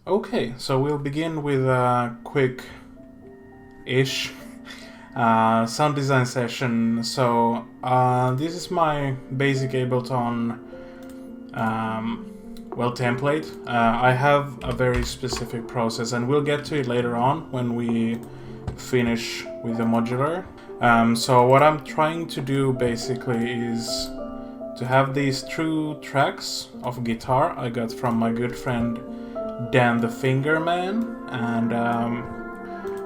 Okay, so we'll begin with a quick-ish sound design session. So this is my basic Ableton template. I have a very specific process, and we'll get to it later on when we finish with the modular. So what I'm trying to do basically is to have these 2 tracks of guitar I got from my good friend Dan the Fingerman, and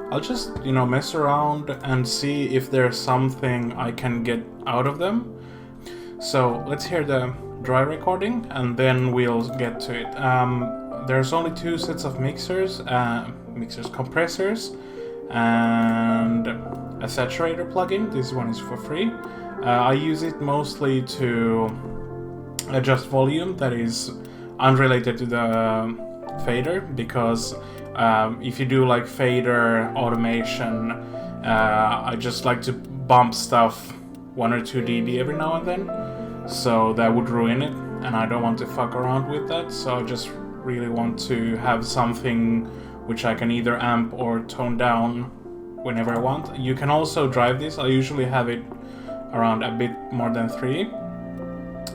I'll just mess around and see if there's something I can get out of them. So let's hear the dry recording and then we'll get to it. There's only 2 sets of compressors, and a saturator plugin. This one is for free. I use it mostly to adjust volume that is unrelated to the fader, because if you do like fader automation, I just like to bump stuff 1 or 2 dB every now and then, so that would ruin it, and I don't want to fuck around with that. So I just really want to have something which I can either amp or tone down whenever I want. You can also drive this. I usually have it around a bit more than 3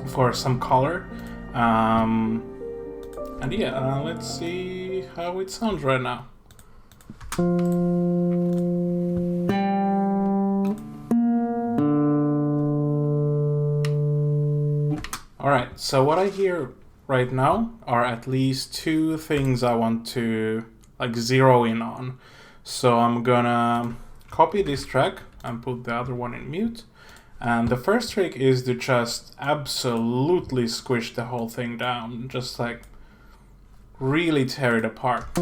for some color. And yeah, let's see how it sounds right now. Alright, so what I hear right now are at least 2 things I want to zero in on. So I'm gonna copy this track and put the other one in mute. And the first trick is to just absolutely squish the whole thing down, just really tear it apart,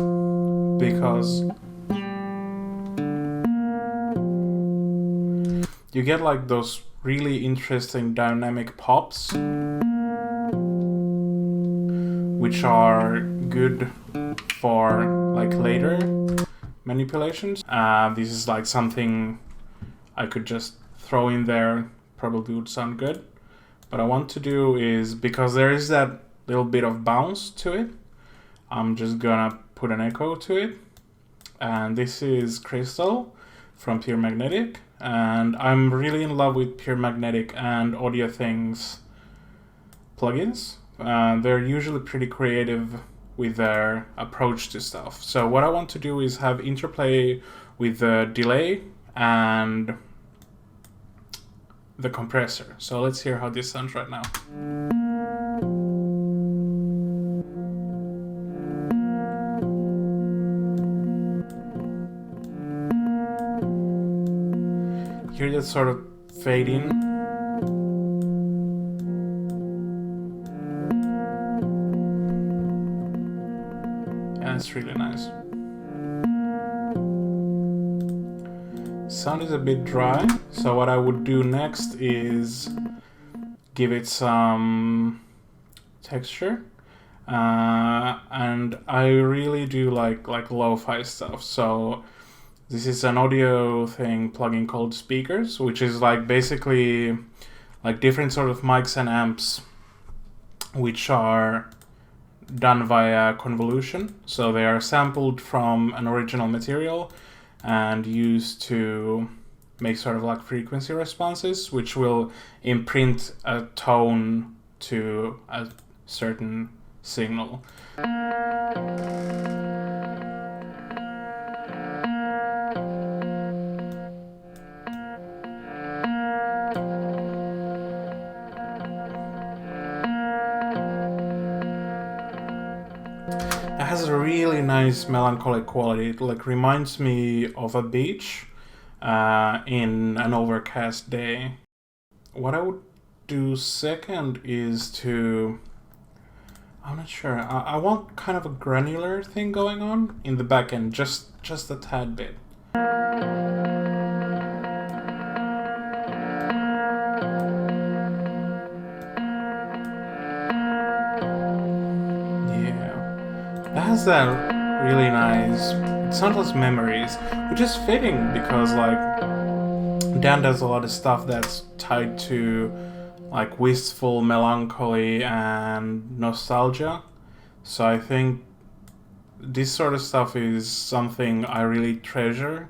because you get those really interesting dynamic pops, which are good for later manipulations. This is something I could just throw in there, probably would sound good. What I want to do is, because there is that little bit of bounce to it, I'm just gonna put an echo to it. And this is Crystal from Pure Magnetic, and I'm really in love with Pure Magnetic and Audio Things plugins. They're usually pretty creative with their approach to stuff. So what I want to do is have interplay with the delay and the compressor. So let's hear how this sounds right now. Hear that sort of fade in. Yeah, it's really nice. Sound is a bit dry, so what I would do next is give it some texture, and I really do like lo-fi stuff. So this is an audio thing plugin called Speakers, which is basically different sort of mics and amps which are done via convolution. So they are sampled from an original material and used to make sort of frequency responses, which will imprint a tone to a certain signal. It has a really nice melancholic quality. It reminds me of a beach in an overcast day. What I would do second is to, I'm not sure, I want kind of a granular thing going on in the back end, just a tad bit. It has that really nice, it sounds like memories, which is fitting because Dan does a lot of stuff that's tied to wistful melancholy and nostalgia. So I think this sort of stuff is something I really treasure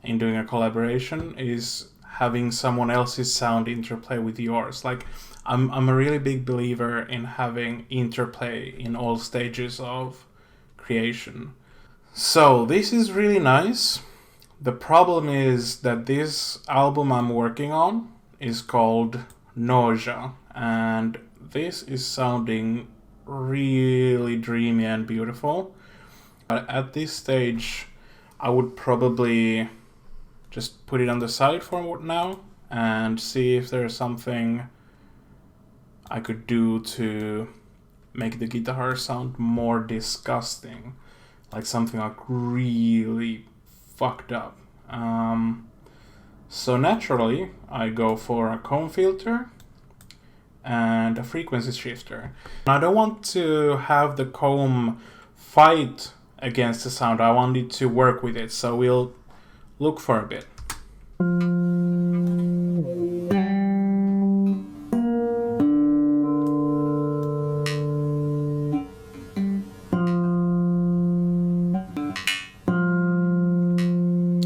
in doing a collaboration, is having someone else's sound interplay with yours. Like, I'm a really big believer in having interplay in all stages of creation. So this is really nice. The problem is that this album I'm working on is called Nausea, and this is sounding really dreamy and beautiful. But at this stage, I would probably just put it on the side for now and see if there's something I could do to make the guitar sound more disgusting, like something like really fucked up. So naturally, I go for a comb filter and a frequency shifter. I don't want to have the comb fight against the sound, I want it to work with it, so we'll look for a bit.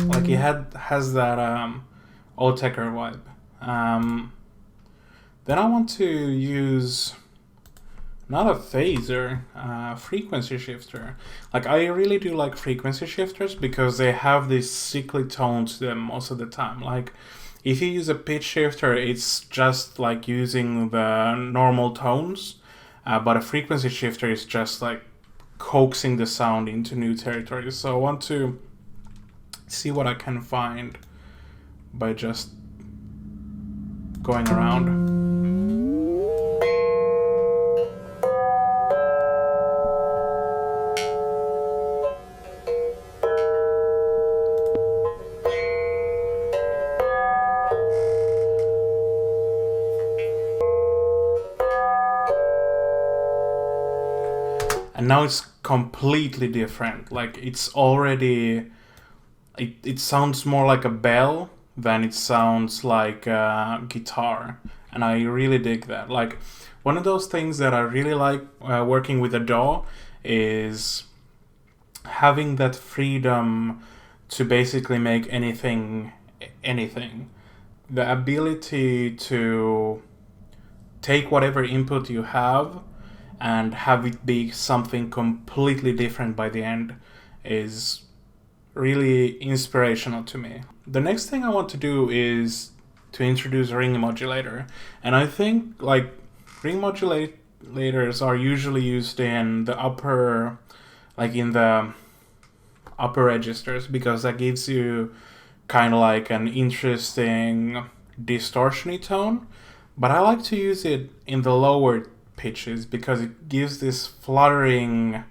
Like it has that Otecker vibe. Then I want to use not a phaser, frequency shifter. Like I really do like frequency shifters because they have this sickly tone to them most of the time. Like if you use a pitch shifter, it's just like using the normal tones, but a frequency shifter is just like coaxing the sound into new territories. So I want to see what I can find by just going around. And now it's completely different. Like it's already, it sounds more like a bell than it sounds like a guitar. And I really dig that. Like one of those things that I really like working with a DAW is having that freedom to basically make anything. The ability to take whatever input you have and have it be something completely different by the end is really inspirational to me. The next thing I want to do is to introduce a ring modulator. And I think like ring modulators are usually used in the upper registers because that gives you kind of like an interesting distortion-y tone. But I like to use it in the lower pitches because it gives this fluttering,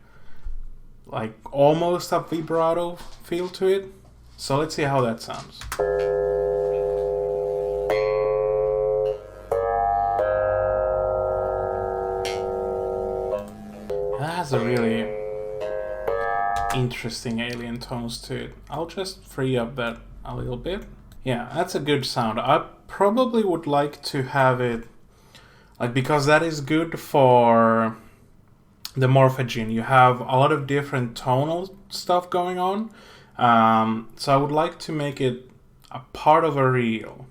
like almost a vibrato feel to it. So let's see how that sounds. That has a really interesting alien tones to it. I'll just free up that a little bit. Yeah, that's a good sound. I probably would like to have it like, because that is good for the morphaging. You have a lot of different tonal stuff going on. So I would like to make it a part of a reel.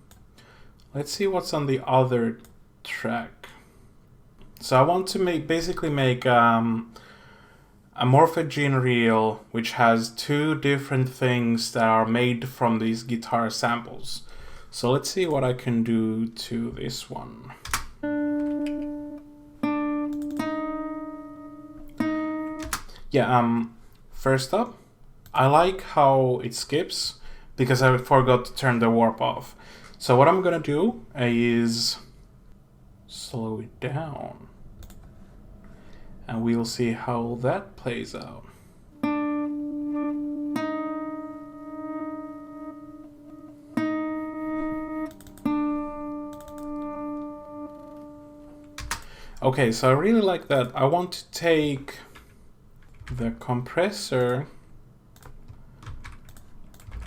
Let's see what's on the other track. So I want to basically make a morphaging reel which has two different things that are made from these guitar samples. So let's see what I can do to this one. Yeah, first up, I like how it skips because I forgot to turn the warp off. So what I'm gonna do is slow it down and we'll see how that plays out. Okay, so I really like that. I want to take the compressor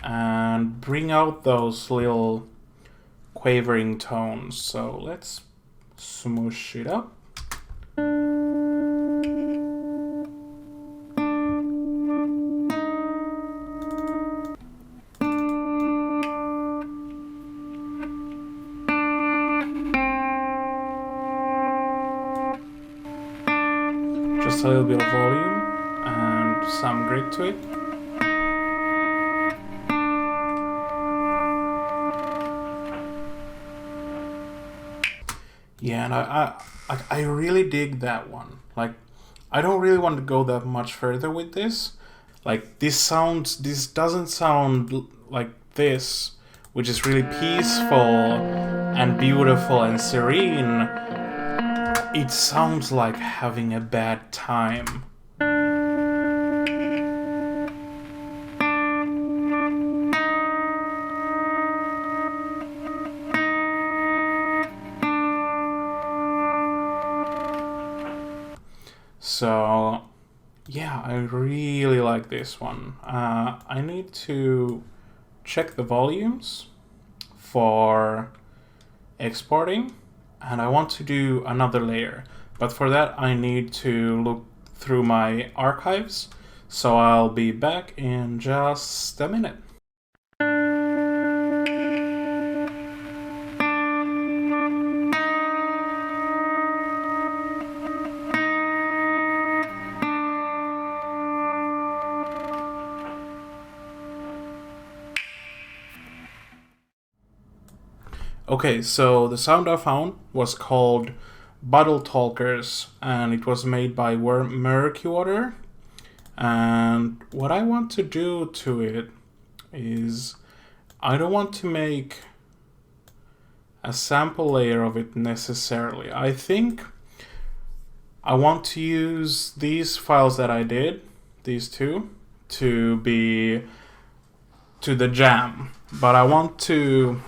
and bring out those little quavering tones. So let's smoosh it up. a little bit of volume and some grit to it. Yeah, and I really dig that one. Like, I don't really want to go that much further with this. Like, this doesn't sound like this, which is really peaceful and beautiful and serene. It sounds like having a bad time. So, yeah, I really like this one. I need to check the volumes for exporting, and I want to do another layer. But for that, I need to look through my archives. So I'll be back in just a minute. Okay, so the sound I found was called Bottle Talkers, and it was made by Murrky Water. And what I want to do to it is, I don't want to make a sample layer of it necessarily. I think I want to use these files that I did, these two, to be to the jam. But I want to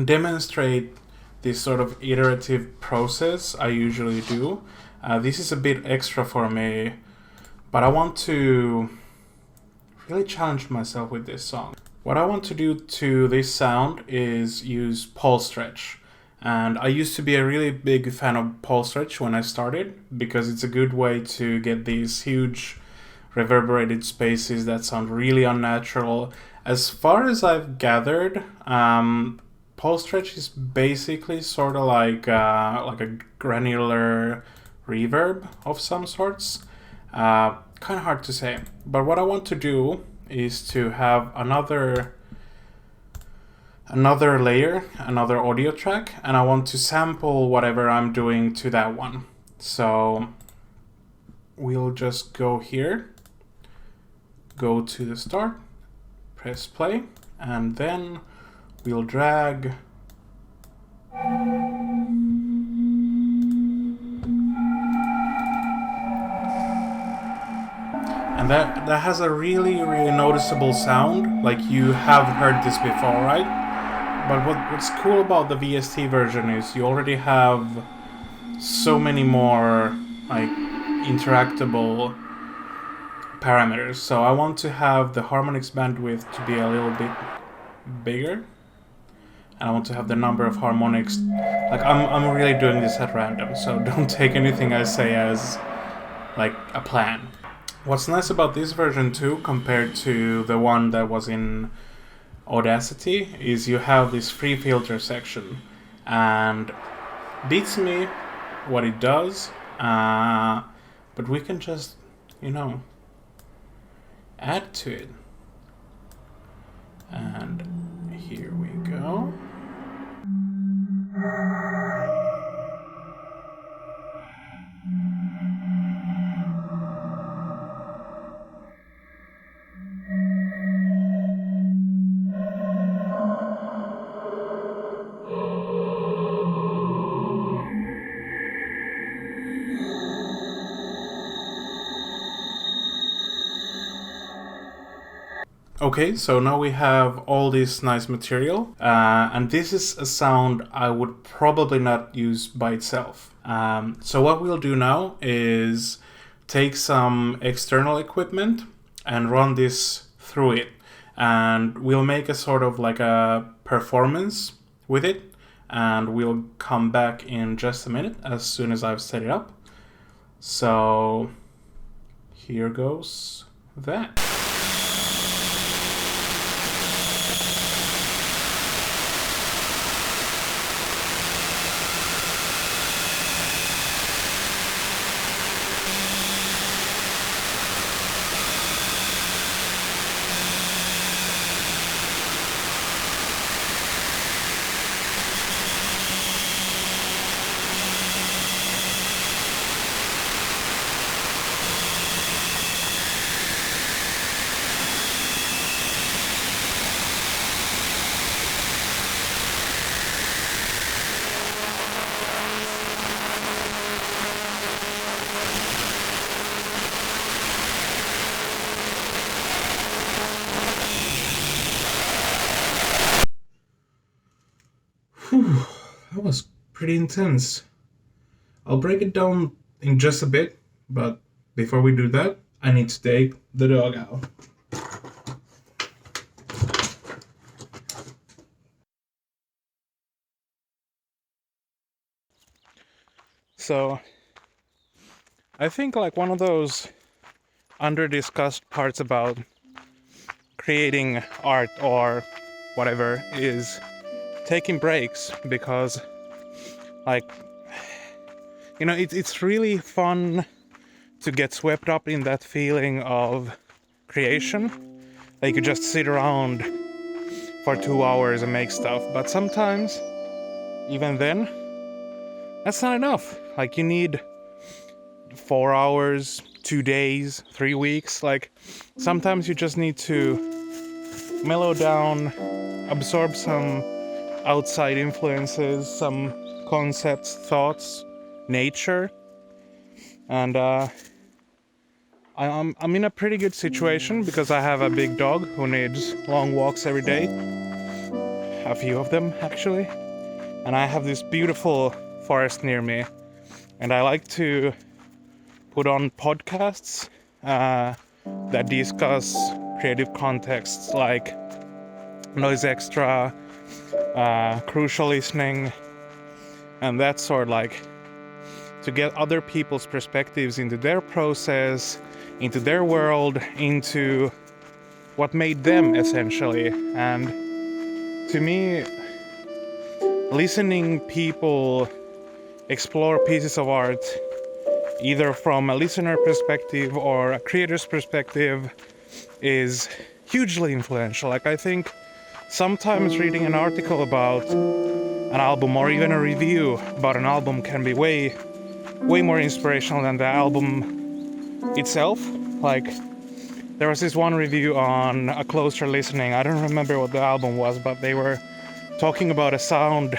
demonstrate this sort of iterative process I usually do. This is a bit extra for me, but I want to really challenge myself with this song. What I want to do to this sound is use Paulstrech. And I used to be a really big fan of Paulstrech when I started, because it's a good way to get these huge reverberated spaces that sound really unnatural. As far as I've gathered, Paulstrech is basically sort of like a granular reverb of some sorts. Kind of hard to say. But what I want to do is to have another layer, another audio track, and I want to sample whatever I'm doing to that one. So we'll just go here, go to the start, press play, and then we'll drag and that has a really noticeable sound. Like, you have heard this before, right? But what's cool about the VST version is you already have so many more like interactable parameters. So I want to have the harmonics bandwidth to be a little bit bigger, and I want to have the number of harmonics. Like, I'm really doing this at random, so don't take anything I say as like a plan. What's nice about this version too, compared to the one that was in Audacity, is you have this free filter section, and beats me what it does, but we can just, add to it. And here we go. Okay, so now we have all this nice material, and this is a sound I would probably not use by itself. So what we'll do now is take some external equipment and run this through it, and we'll make a sort of like a performance with it, and we'll come back in just a minute as soon as I've set it up. So here goes that. That was pretty intense. I'll break it down in just a bit, but before we do that, I need to take the dog out. So, I think like one of those under-discussed parts about creating art or whatever is taking breaks, because like, you know, it's really fun to get swept up in that feeling of creation. Like you just sit around for 2 hours and make stuff, but sometimes even then that's not enough. Like you need 4 hours, 2 days, 3 weeks. Like sometimes you just need to mellow down, absorb some outside influences, some concepts, thoughts, nature. And I'm in a pretty good situation because I have a big dog who needs long walks every day. A few of them, actually. And I have this beautiful forest near me. And I like to put on podcasts that discuss creative contexts like Noise Extra, Crucial Listening, and that sort, like to get other people's perspectives into their process, into their world, into what made them essentially. And to me, listening people explore pieces of art either from a listener perspective or a creator's perspective is hugely influential. Like I think sometimes reading an article about an album or even a review about an album can be way more inspirational than the album itself. Like there was this one review on A Closer Listening. I don't remember what the album was, but they were talking about a sound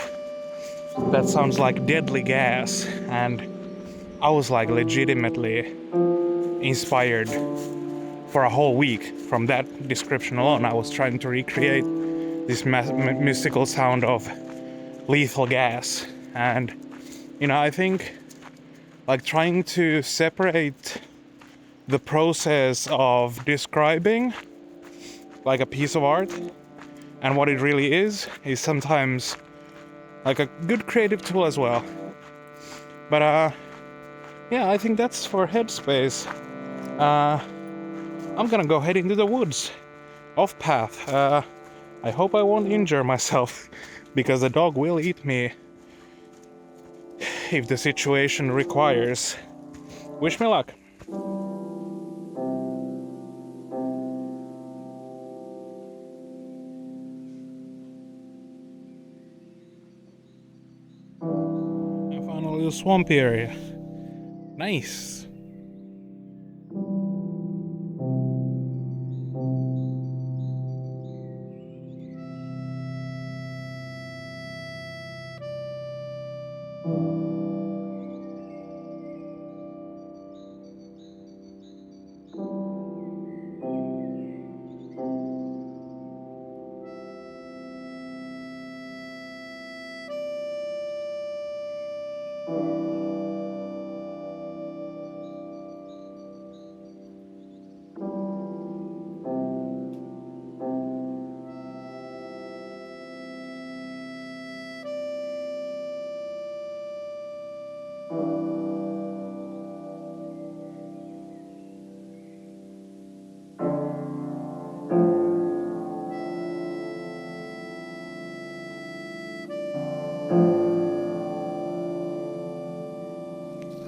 that sounds like deadly gas, and I was like legitimately inspired for a whole week from that description alone. I was trying to recreate this mystical sound of lethal gas. And you know, I think like trying to separate the process of describing like a piece of art and what it really is sometimes like a good creative tool as well. But yeah, I think that's for Headspace. I'm gonna go head into the woods, off path. I hope I won't injure myself because the dog will eat me if the situation requires. Wish me luck. I found a little swampy area. Nice.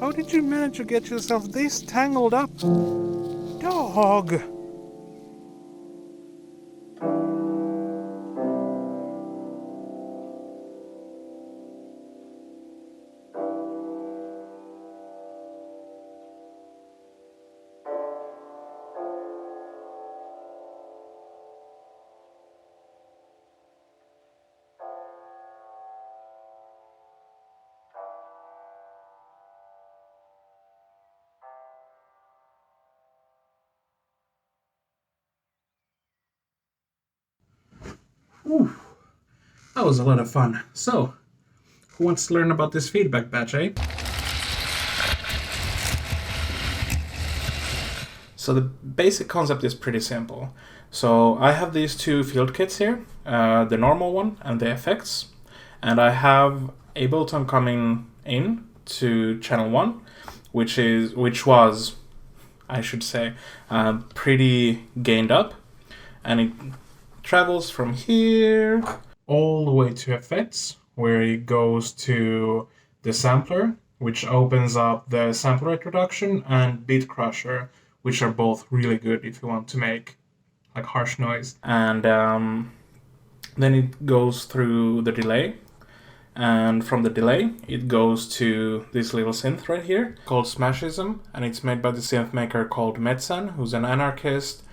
How did you manage to get yourself this tangled up? Dog! Whew. That was a lot of fun. So, Who wants to learn about this feedback patch, eh? So the basic concept is pretty simple. So I have these two field kits here, the normal one and the effects, and I have Ableton coming in to channel 1, which was, I should say, pretty gained up, and it travels from here all the way to effects, where it goes to the sampler, which opens up the sampler introduction, and Beat Crusher, which are both really good if you want to make like harsh noise. And then it goes through the delay, and from the delay it goes to this little synth right here called Smashism, and it's made by the synth maker called Metsään, who's an anarchist.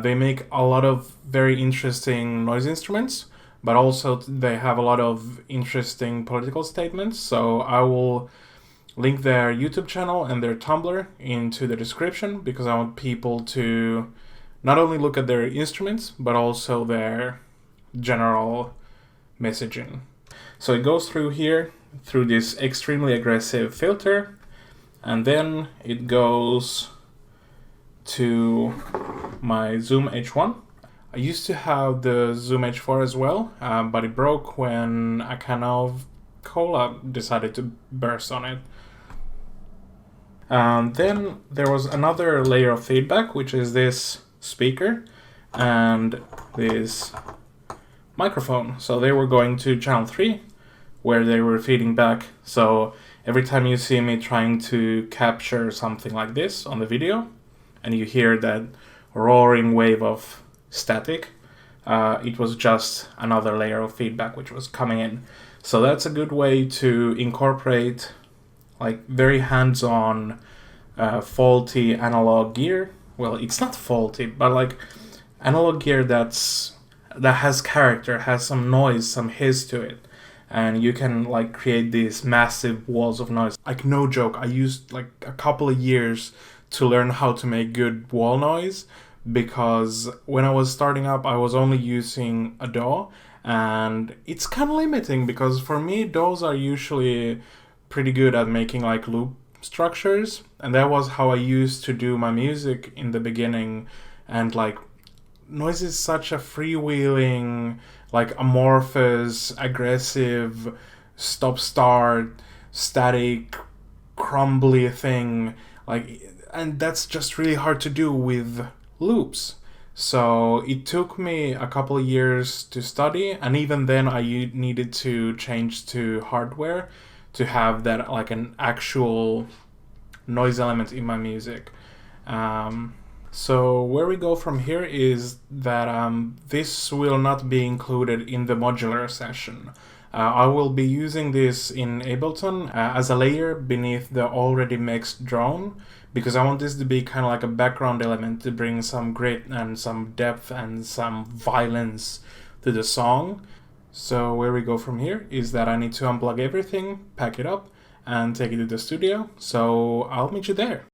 They make a lot of very interesting noise instruments, but also they have a lot of interesting political statements. So I will link their YouTube channel and their Tumblr into the description, because I want people to not only look at their instruments, but also their general messaging. So it goes through here, through this extremely aggressive filter, and then it goes to my Zoom H1. I used to have the Zoom H4 as well, but it broke when a can of cola decided to burst on it. Then there was another layer of feedback, which is this speaker and this microphone. So they were going to channel 3, where they were feeding back. So every time you see me trying to capture something like this on the video, and you hear that roaring wave of static, it was just another layer of feedback which was coming in. So that's a good way to incorporate like very hands-on faulty analog gear. Well, it's not faulty, but like analog gear that has character, has some noise, some hiss to it, and you can like create these massive walls of noise. Like no joke, I used like a couple of years to learn how to make good wall noise, because when I was starting up I was only using a DAW, and it's kind of limiting because for me DAWs are usually pretty good at making like loop structures, and that was how I used to do my music in the beginning. And like noise is such a freewheeling, like amorphous, aggressive, stop-start, static, crumbly thing, like, and that's just really hard to do with loops. So it took me a couple of years to study, and even then I needed to change to hardware to have that like an actual noise element in my music. So where we go from here is that this will not be included in the modular session. I will be using this in Ableton as a layer beneath the already mixed drone, because I want this to be kind of like a background element to bring some grit and some depth and some violence to the song. So where we go from here is that I need to unplug everything, pack it up, and take it to the studio. So I'll meet you there.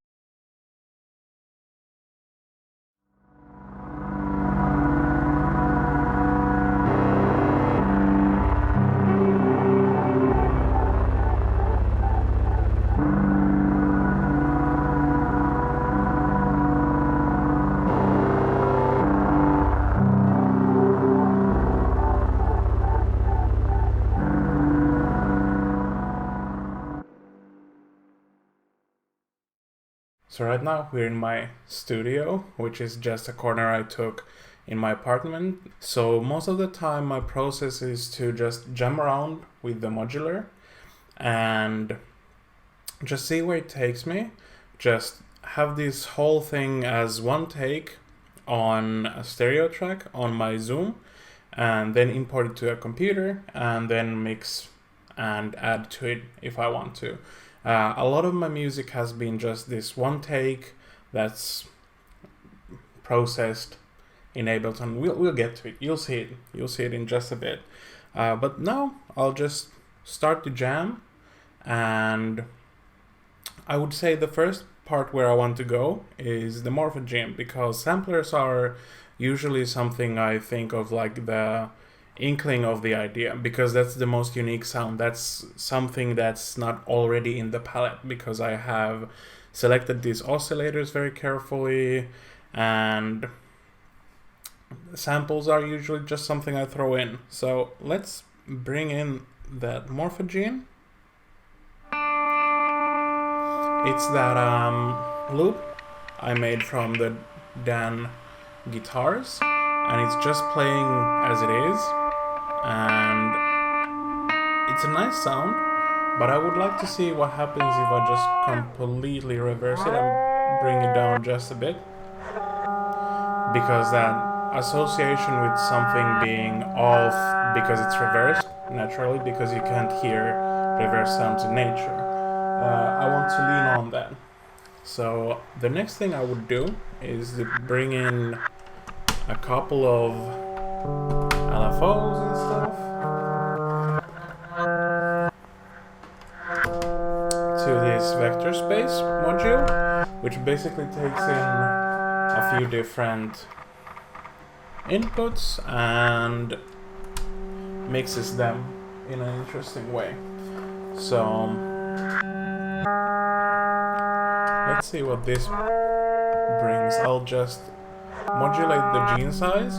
So right now we're in my studio, which is just a corner I took in my apartment. So most of the time my process is to just jam around with the modular and just see where it takes me. Just have this whole thing as one take on a stereo track on my Zoom, and then import it to a computer and then mix and add to it if I want to. A lot of my music has been just this one take that's processed in Ableton. We'll get to it. You'll see it. You'll see it in just a bit. But now I'll just start the jam, and I would say the first part where I want to go is the morphogene, because samplers are usually something I think of like the inkling of the idea, because that's the most unique sound. That's something that's not already in the palette, because I have selected these oscillators very carefully, and samples are usually just something I throw in. So let's bring in that morphogene. It's that loop I made from the Dan guitars, and it's just playing as it is, and it's a nice sound, but I would like to see what happens if I just completely reverse it and bring it down just a bit, because that association with something being off because it's reversed, naturally, because you can't hear reverse sounds in nature. I want to lean on that. So the next thing I would do is to bring in a couple of LFOs and stuff to this vector space module, which basically takes in a few different inputs and mixes them in an interesting way. So let's see what this brings. I'll just modulate the gene size.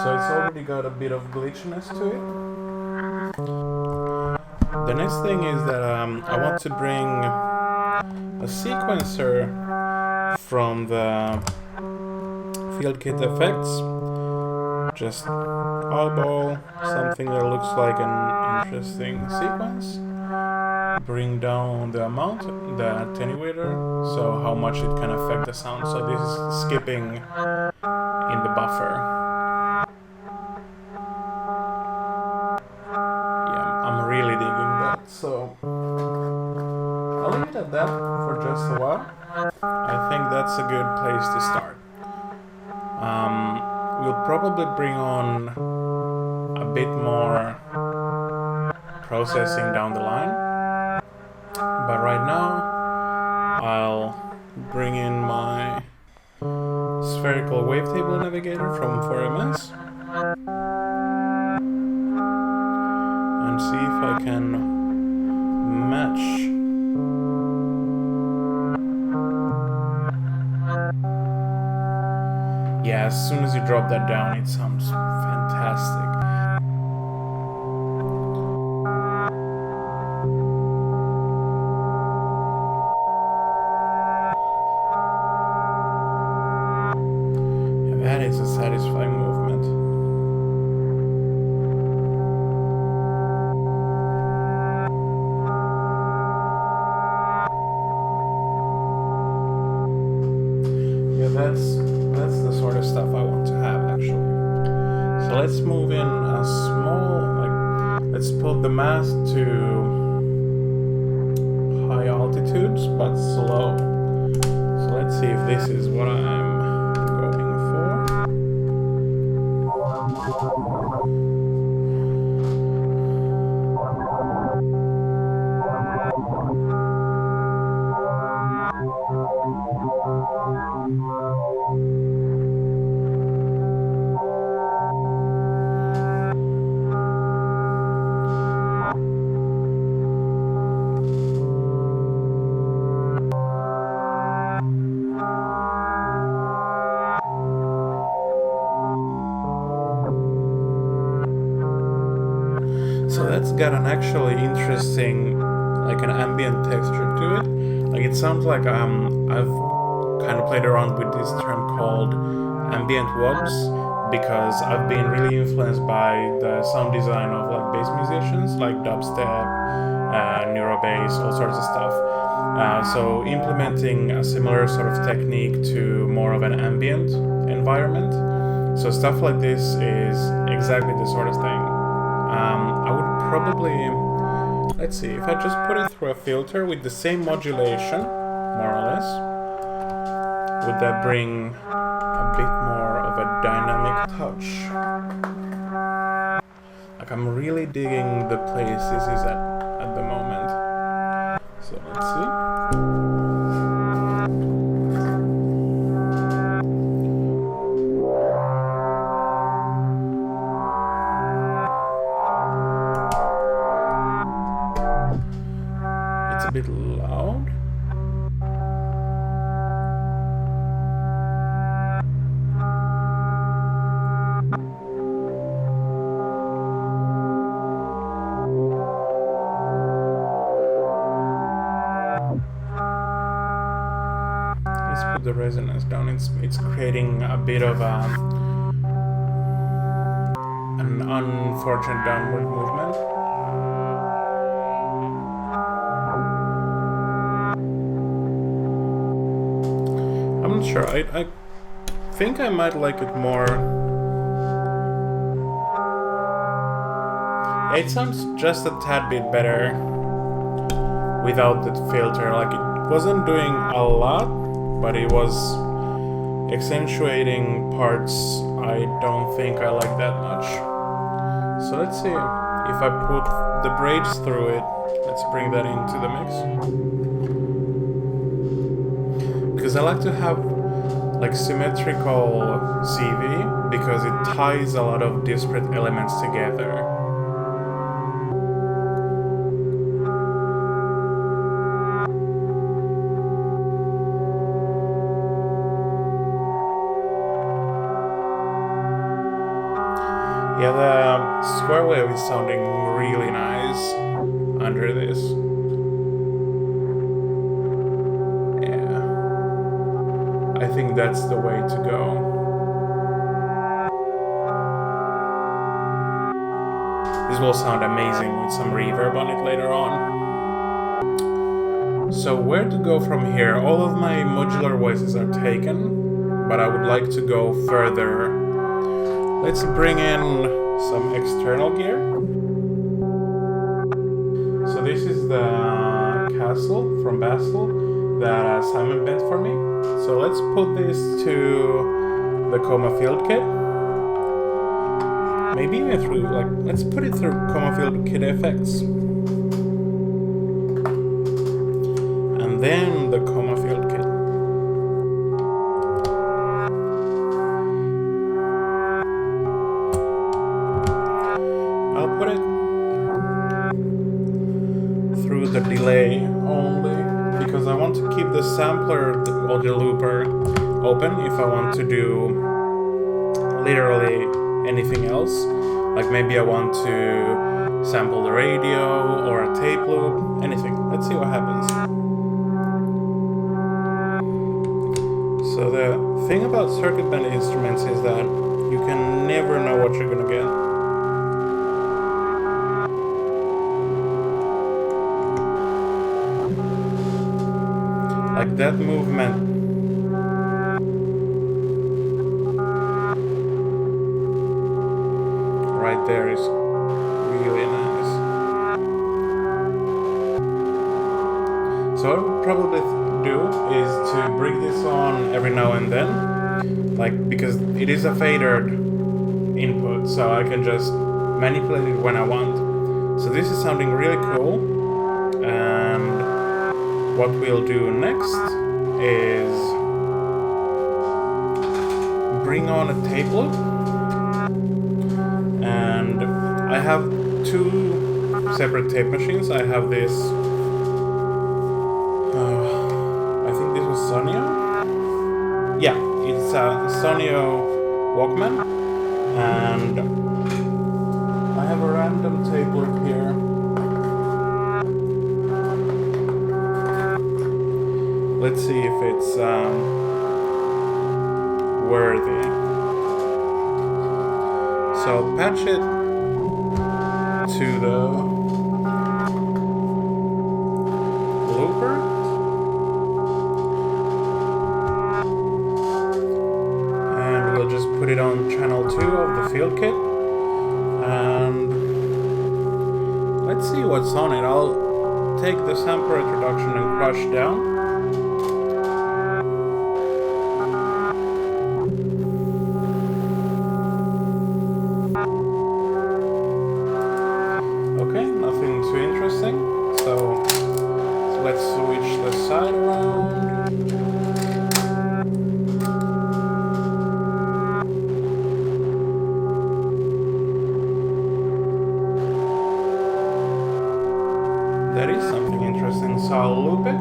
So it's already got a bit of glitchiness to it. The next thing is that I want to bring a sequencer from the field kit effects. Just eyeball something that looks like an interesting sequence. Bring down the amount, the attenuator, so how much it can affect the sound. So this is skipping in the buffer. Yeah, I'm really digging that. So I'll leave it at that for just a while. I think that's a good place to start. We'll probably bring on a bit more processing down the line. But right now, I'll bring in my spherical wavetable navigator from 4MS and see if I can match. Yeah, as soon as you drop that down, it sounds fantastic. That is a satisfying movement. Yeah, that's the sort of stuff I want to have, actually. So let's move in a small, let's put the mass to high altitudes, but slow. So let's see if this is what I'm going for. So that's got an actually interesting, like an ambient texture to it. Like it sounds like I've kind of played around with this term called ambient wobs, because I've been really influenced by the sound design of like bass musicians, like dubstep, neurobass, all sorts of stuff. So implementing a similar sort of technique to more of an ambient environment. So stuff like this is exactly the sort of thing. I would probably, let's see, if I just put it through a filter with the same modulation, more or less, would that bring a bit more of a dynamic touch? Like I'm really digging the place this is at the moment. So let's see. Let's put the resonance down. It's creating a bit of an unfortunate downward movement. I'm not sure. I think I might like it more. It sounds just a tad bit better without that filter. Like, it wasn't doing a lot, but it was accentuating parts I don't think I like that much. So let's see if I put the braids through it. Let's bring that into the mix. Because I like to have like symmetrical CV because it ties a lot of disparate elements together. Yeah, the square wave is sounding really nice under this. Yeah, I think that's the way to go. This will sound amazing with some reverb on it later on. So where to go from here? All of my modular voices are taken, but I would like to go further. Let's bring in some external gear. So this is the castle from Basel that Simon bent for me. So let's put this to the Coma Field Kit. Maybe even through, like, let's put it through Coma Field Kit effects. And then the Coma Field Kit. I'll put it through the delay only because I want to keep the sampler or the looper open if I want to do literally anything else. Like maybe I want to sample the radio or a tape loop, anything. Let's see what happens. So the thing about circuit band instruments is that you can never know what you're gonna get. Like that movement right there is really nice. So what I would probably do is to bring this on every now and then, like, because it is a fadered input, so I can just manipulate it when I want. So this is sounding really cool, and what we'll do next is bring on a tape loop. And I have two separate tape machines. I have this, I think this was Sonio. Yeah, it's a Sonio Walkman. And I have a random tape loop here. Let's see if it's worthy. So I'll patch it to the looper. And we'll just put it on channel 2 of the field kit. And let's see what's on it. I'll take the sample introduction and crush down. Let's switch the side around. That is something interesting, so I'll loop it.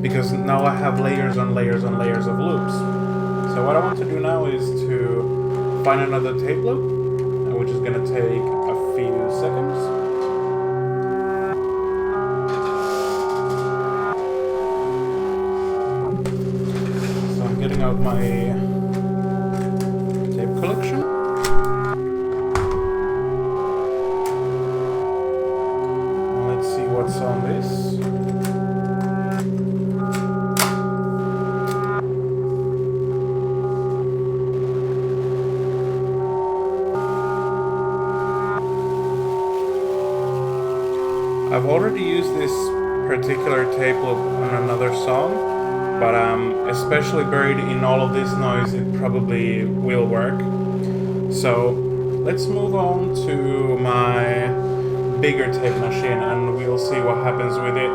because now I have layers on layers on layers of loops. So what I want to do now is to find another tape loop, which is going to take a few seconds. So I'm getting out my tape collection. Let's see what's on this. I've already used this particular tape loop on another song, but especially buried in all of this noise, it probably will work. So let's move on to my bigger tape machine and we'll see what happens with it.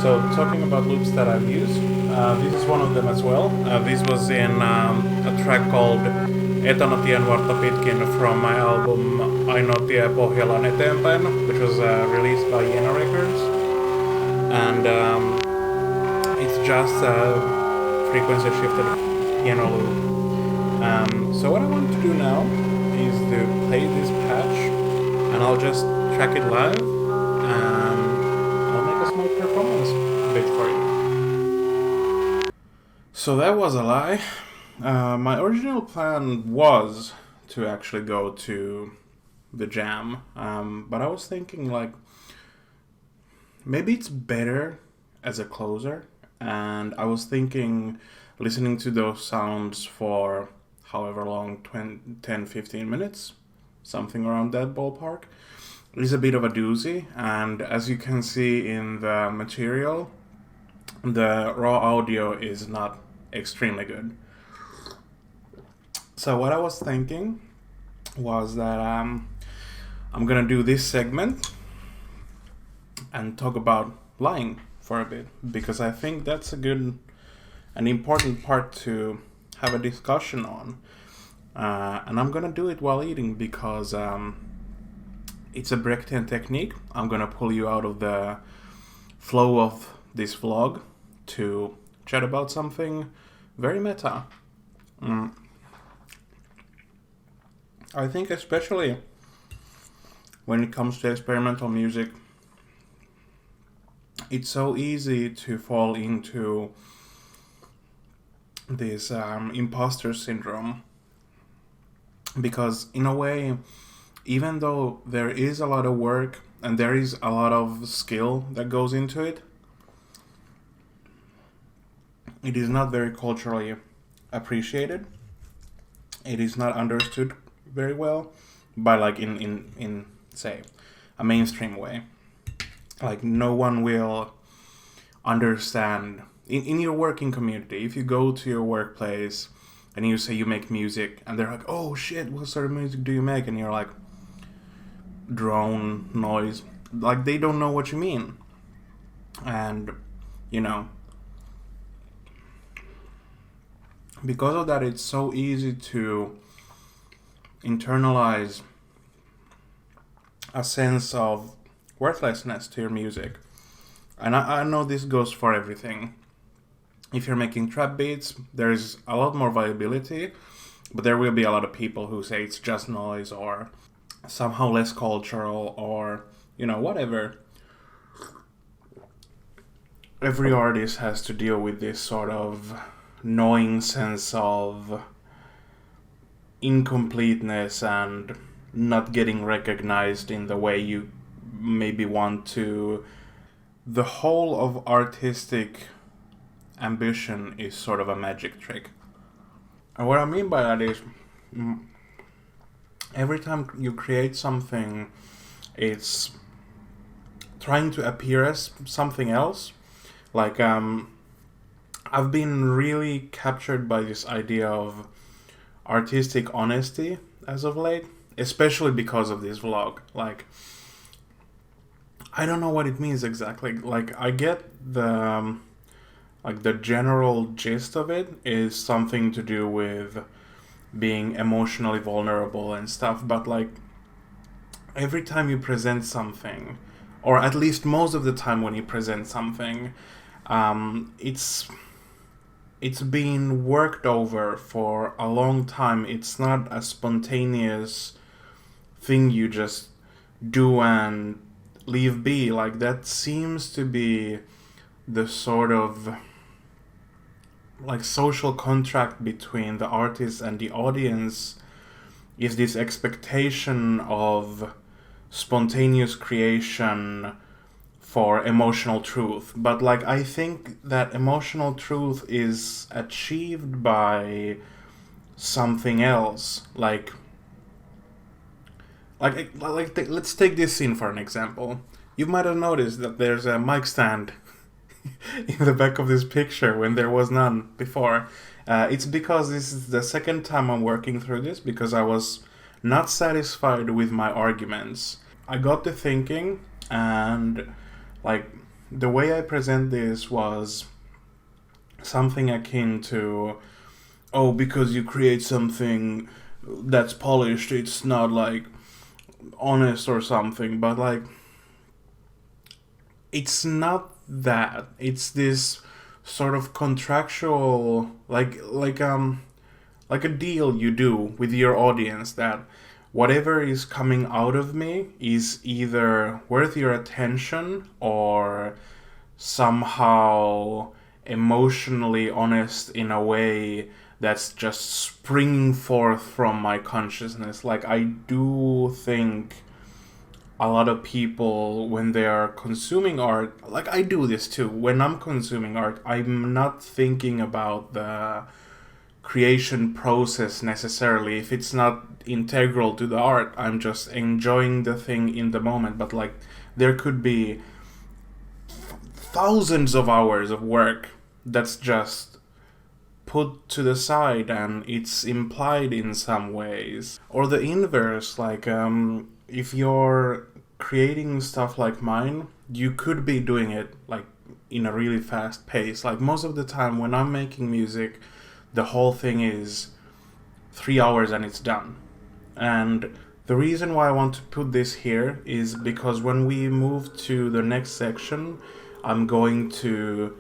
So talking about loops that I've used, this is one of them as well. This was in a track called Etana tienvartta pitkin from my album Ainoa tie Pohjolaan eteenpäin, which was released by Jena Records. And it's just a frequency shifted piano loop. So what I want to do now is to play this patch, and I'll just track it live. Performance bit for you. So that was a lie. My original plan was to actually go to the jam, but I was thinking like maybe it's better as a closer, and I was thinking listening to those sounds for however long, 10-15 minutes, something around that ballpark, is a bit of a doozy. And as you can see in the material, the raw audio is not extremely good. So what I was thinking was that I'm gonna do this segment and talk about lying for a bit, because I think that's an important part to have a discussion on, and I'm gonna do it while eating because it's a Brechtian technique. I'm gonna pull you out of the flow of this vlog to chat about something very meta. I think especially when it comes to experimental music, it's so easy to fall into this imposter syndrome, because in a way, even though there is a lot of work and there is a lot of skill that goes into it, it is not very culturally appreciated. It is not understood very well by like in say a mainstream way. Like no one will understand in your working community. If you go to your workplace and you say you make music and they're like, oh shit, what sort of music do you make? And you're like, drone noise. Like they don't know what you mean. And because of that, it's so easy to internalize a sense of worthlessness to your music. And I know this goes for everything. If you're making trap beats, there's a lot more viability But there will be a lot of people who say it's just noise or somehow less cultural or, whatever. Every artist has to deal with this sort of gnawing sense of incompleteness and not getting recognized in the way you maybe want to. The whole of artistic ambition is sort of a magic trick. And what I mean by that is, every time you create something, it's trying to appear as something else. Like, I've been really captured by this idea of artistic honesty as of late, especially because of this vlog. Like, I don't know what it means exactly. Like, I get the general gist of it is something to do with being emotionally vulnerable and stuff, but like, every time you present something, or at least most of the time when you present something, it's been worked over for a long time. It's not a spontaneous thing you just do and leave be. Like, that seems to be the sort of like social contract between the artist and the audience, is this expectation of spontaneous creation for emotional truth. But like, I think that emotional truth is achieved by something else. Like let's take this scene for an example. You might have noticed that there's a mic stand in the back of this picture when there was none before. It's because this is the second time I'm working through this, because I was not satisfied with my arguments. I got to thinking, and like, the way I present this was something akin to, oh, because you create something that's polished, it's not like honest or something. But like, it's not that. It's this sort of contractual, like a deal you do with your audience, that whatever is coming out of me is either worth your attention or somehow emotionally honest in a way that's just springing forth from my consciousness. Like, I do think a lot of people, when they are consuming art, like I do this too, when I'm consuming art, I'm not thinking about the creation process necessarily. If it's not integral to the art, I'm just enjoying the thing in the moment. But like, there could be thousands of hours of work that's just put to the side and it's implied in some ways. Or the inverse, like if you're creating stuff like mine, you could be doing it like in a really fast pace. Like, most of the time when I'm making music, the whole thing is 3 hours and it's done. And the reason why I want to put this here is because when we move to the next section, I'm going to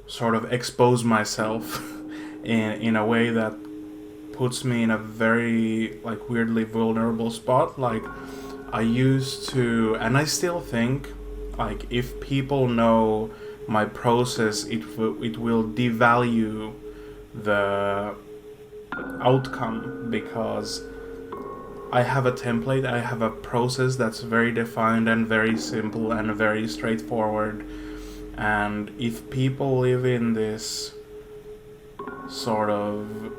sort of expose myself in a way that puts me in a very like weirdly vulnerable spot. Like, I used to, and I still think, like, if people know my process, it will devalue the outcome, because I have a template, I have a process that's very defined and very simple and very straightforward. And if people live in this sort of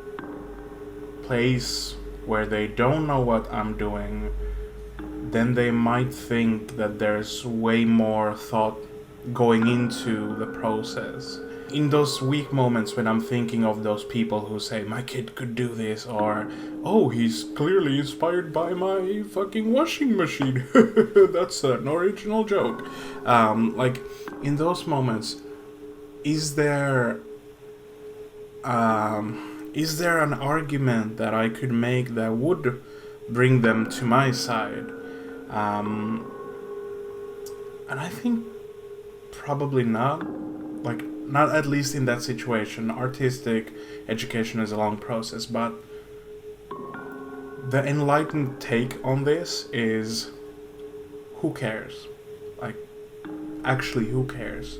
place where they don't know what I'm doing, then they might think that there's way more thought going into the process. In those weak moments when I'm thinking of those people who say, my kid could do this, or, oh, he's clearly inspired by my fucking washing machine. That's an original joke. Like, in those moments, is there an argument that I could make that would bring them to my side? And I think probably not. Like, not at least in that situation. Artistic education is a long process, but the enlightened take on this is, who cares? Like, actually, who cares?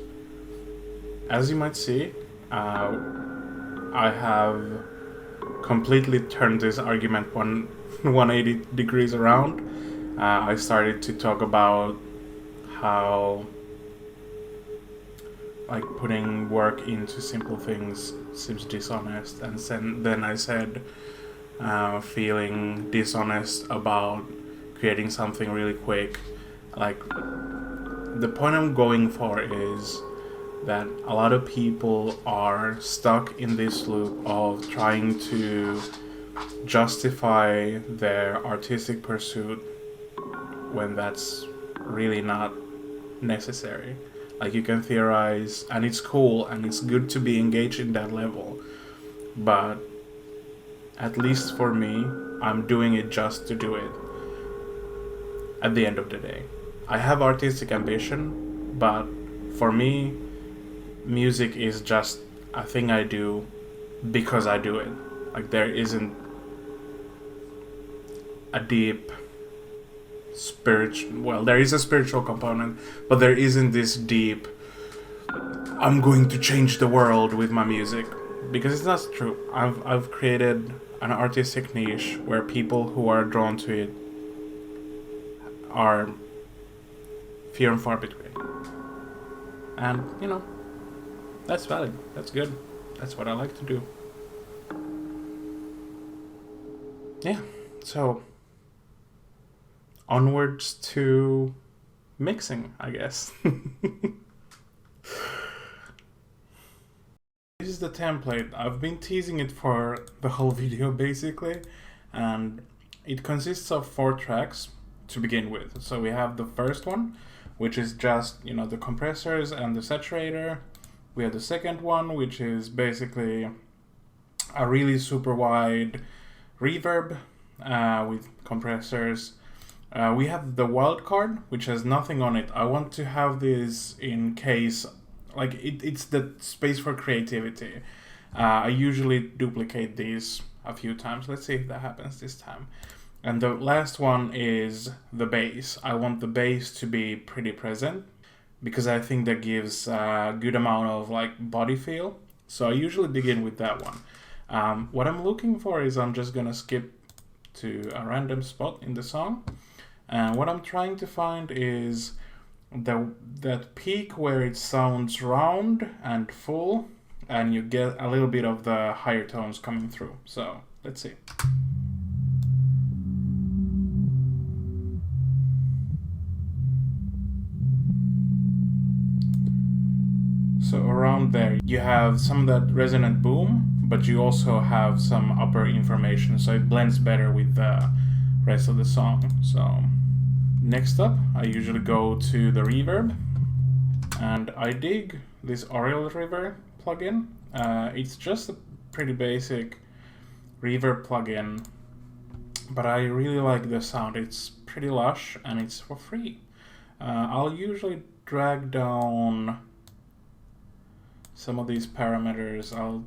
As you might see, I have completely turned this argument 180 degrees around. I started to talk about how, like, putting work into simple things seems dishonest, and then I said feeling dishonest about creating something really quick. Like, the point I'm going for is that a lot of people are stuck in this loop of trying to justify their artistic pursuit when that's really not necessary. Like, you can theorize, and it's cool, and it's good to be engaged in that level, but at least for me, I'm doing it just to do it at the end of the day. I have artistic ambition, but for me, music is just a thing I do because I do it. Like, there isn't a deep there is a spiritual component, but there isn't this deep, I'm going to change the world with my music, because it's not true. I've created an artistic niche where people who are drawn to it are few and far between. And, you know, that's valid. That's good. That's what I like to do. Yeah, so onwards to mixing, I guess. This is the template. I've been teasing it for the whole video, basically, and it consists of 4 tracks to begin with. So we have the first one, which is just, you know, the compressors and the saturator. We have the second one, which is basically a really super wide reverb with compressors. We have the wildcard, which has nothing on it. I want to have this in case, like, it's the space for creativity. I usually duplicate these a few times. Let's see if that happens this time. And the last one is the bass. I want the bass to be pretty present, because I think that gives a good amount of, like, body feel. So I usually begin with that one. What I'm looking for is, I'm just gonna skip to a random spot in the song. And what I'm trying to find is that peak where it sounds round and full, and you get a little bit of the higher tones coming through. So let's see. So around there, you have some of that resonant boom, but you also have some upper information, so it blends better with the rest of the song. So next up, I usually go to the reverb, and I dig this Oriel River plugin. It's just a pretty basic reverb plugin, but I really like the sound. It's pretty lush, and it's for free. I'll usually drag down some of these parameters. I'll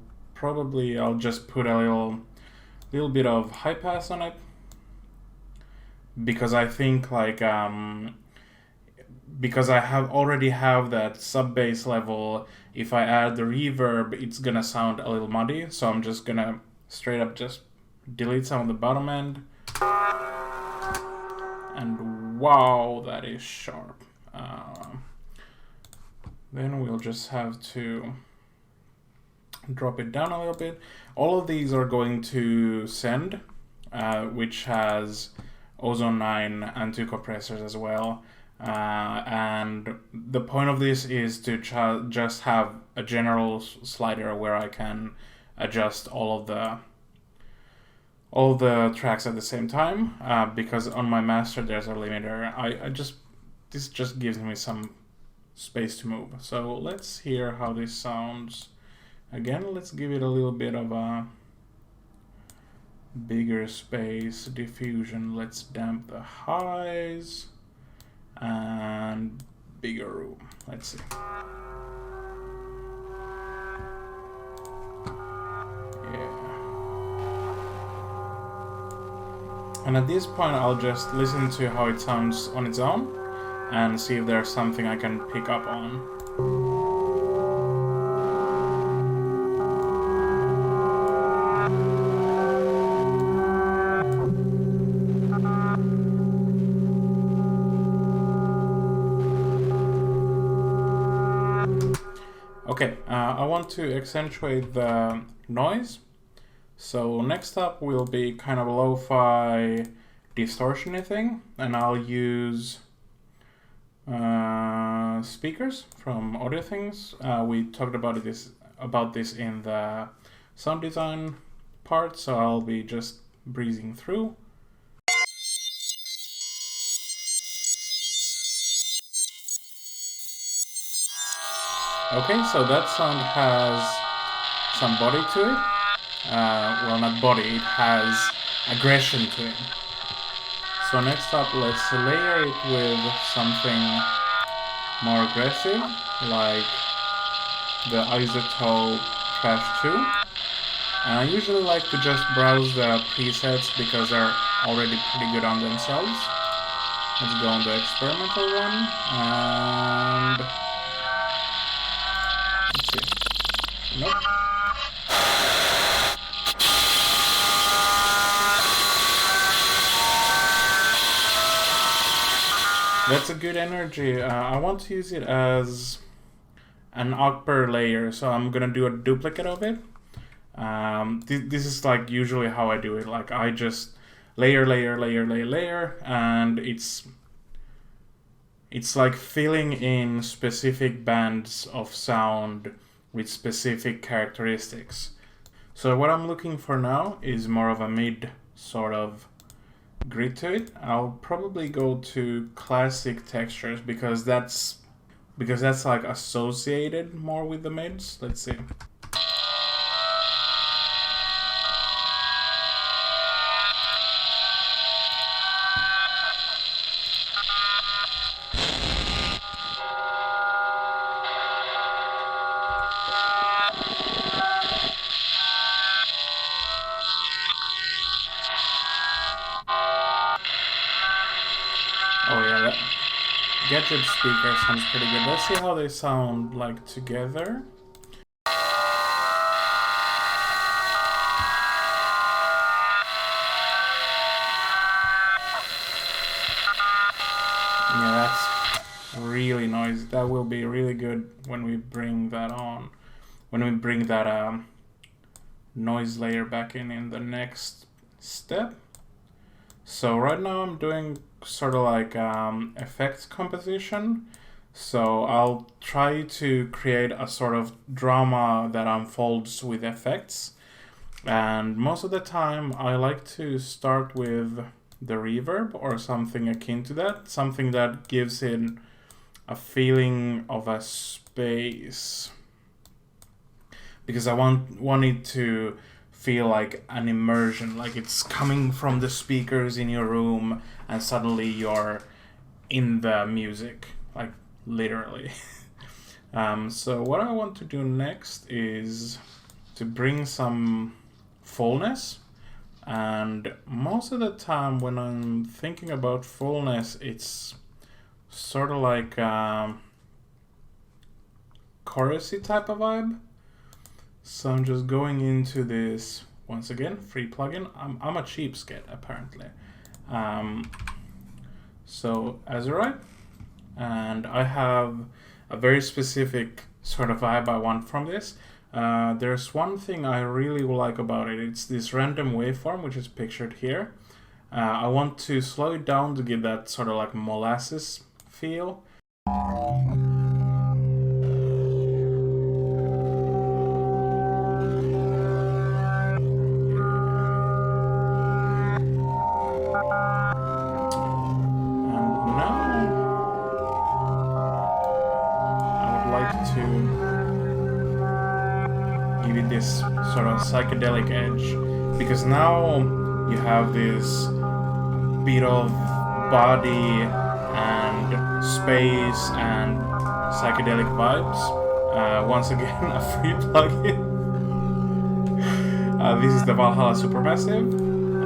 just put a little bit of high pass on it, because I think, like, because I already have that sub bass level, if I add the reverb, it's gonna sound a little muddy. So I'm just gonna straight up just delete some of the bottom end, and wow, that is sharp. Then we'll just have to drop it down a little bit. All of these are going to Send, which has Ozone 9 and 2 compressors as well. And the point of this is to just have a general slider where I can adjust all of the tracks at the same time, because on my master there's a limiter. This just gives me some space to move. So let's hear how this sounds. Again, let's give it a little bit of a bigger space, diffusion. Let's damp the highs, and bigger room. Let's see. Yeah. And at this point I'll just listen to how it sounds on its own and see if there's something I can pick up on. Okay, I want to accentuate the noise. So next up will be kind of a lo-fi distortion-y thing, and I'll use speakers from Audio Things. We talked about this in the sound design part, so I'll be just breezing through. Okay, so that sound has some body to it. Well, not body, it has aggression to it. So next up, let's layer it with something more aggressive, like the Isotope Trash 2. And I usually like to just browse the presets because they're already pretty good on themselves. Let's go on the experimental one, and let's see. Nope. That's a good energy. I want to use it as an upper layer, so I'm gonna do a duplicate of it. This is like usually how I do it. Like I just layer, and it's like filling in specific bands of sound with specific characteristics. So what I'm looking for now is more of a mid sort of grit to it. I'll probably go to classic textures because that's like associated more with the mids. Let's see. Oh yeah, that gadget speaker sounds pretty good. Let's see how they sound like together. Yeah, that's really noisy. That will be really good when we bring that on. When we bring that noise layer back in the next step. So right now I'm doing sort of like effects composition. So I'll try to create a sort of drama that unfolds with effects. And most of the time I like to start with the reverb or something akin to that. Something that gives it a feeling of a space. Because I want it to feel like an immersion, like it's coming from the speakers in your room and suddenly you're in the music, like literally. So what I want to do next is to bring some fullness, and most of the time when I'm thinking about fullness, it's sort of like chorusy type of vibe. So I'm just going into this, once again, free plugin. I'm a cheapskate, apparently. So Azurite, and I have a very specific sort of vibe I want from this. There's one thing I really like about it. It's this random waveform, which is pictured here. I want to slow it down to give that sort of like molasses feel. This sort of psychedelic edge, because now you have this bit of body and space and psychedelic vibes. Once again, a free plugin. This is the Valhalla Supermassive,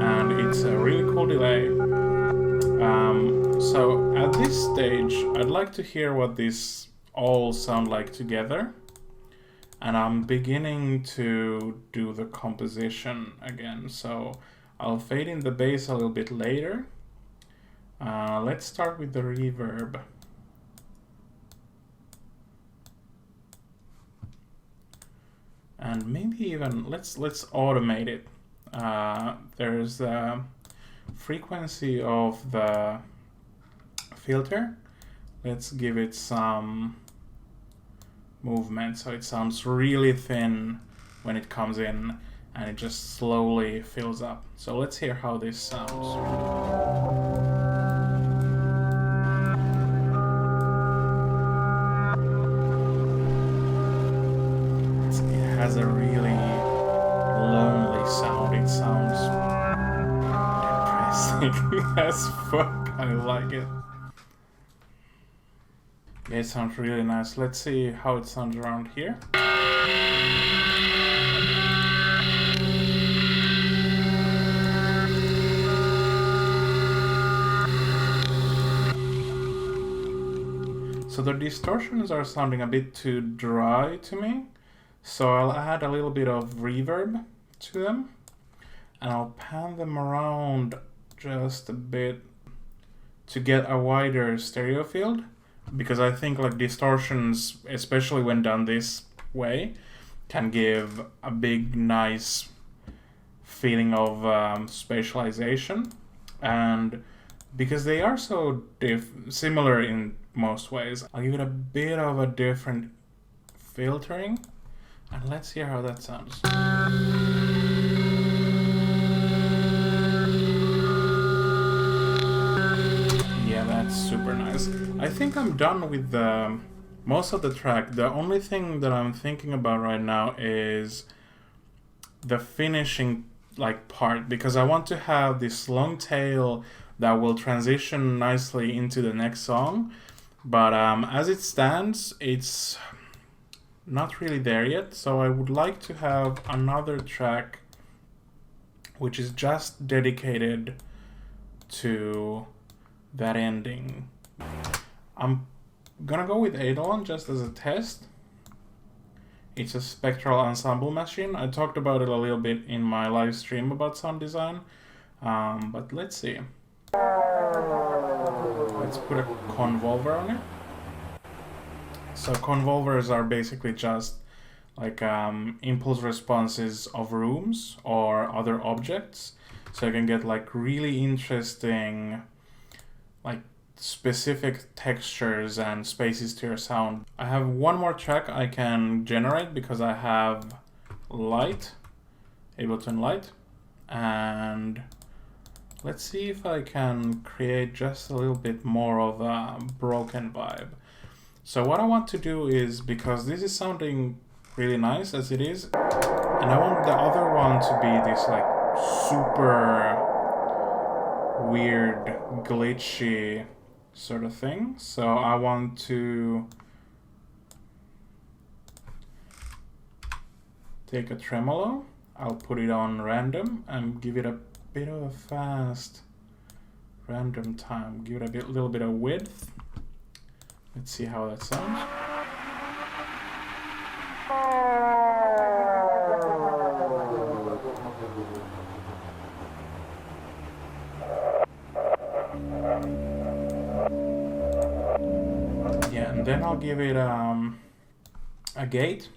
and it's a really cool delay. So at this stage, I'd like to hear what these all sound like together. And I'm beginning to do the composition again. So I'll fade in the bass a little bit later. Let's start with the reverb. And maybe even let's automate it. There's the frequency of the filter. Let's give it some movement so it sounds really thin when it comes in and it just slowly fills up. So let's hear how this sounds. It has a really lonely sound. It sounds depressing as fuck. I like it. Yeah, it sounds really nice. Let's see how it sounds around here. So the distortions are sounding a bit too dry to me. So I'll add a little bit of reverb to them. And I'll pan them around just a bit to get a wider stereo field. Because I think like distortions, especially when done this way, can give a big, nice feeling of spatialization. And because they are so similar in most ways, I'll give it a bit of a different filtering. And let's hear how that sounds. Yeah, that's super nice. I think I'm done with most of the track. The only thing that I'm thinking about right now is the finishing part, because I want to have this long tail that will transition nicely into the next song. But as it stands, it's not really there yet. So I would like to have another track which is just dedicated to that ending. I'm gonna go with Eidolon just as a test. It's a spectral ensemble machine. I talked about it a little bit in my live stream about sound design, but let's see. Let's put a convolver on it. So convolvers are basically just like impulse responses of rooms or other objects. So you can get like really interesting like specific textures and spaces to your sound. I have one more track I can generate because I have light, Ableton Light, and let's see if I can create just a little bit more of a broken vibe. So what I want to do is, because this is sounding really nice as it is, and I want the other one to be this like super weird, glitchy sort of thing. So I want to take a tremolo, I'll put it on random and give it a bit of a fast random time, give it a little bit of width. Let's see how that sounds. Yeah, and then I'll give it a gate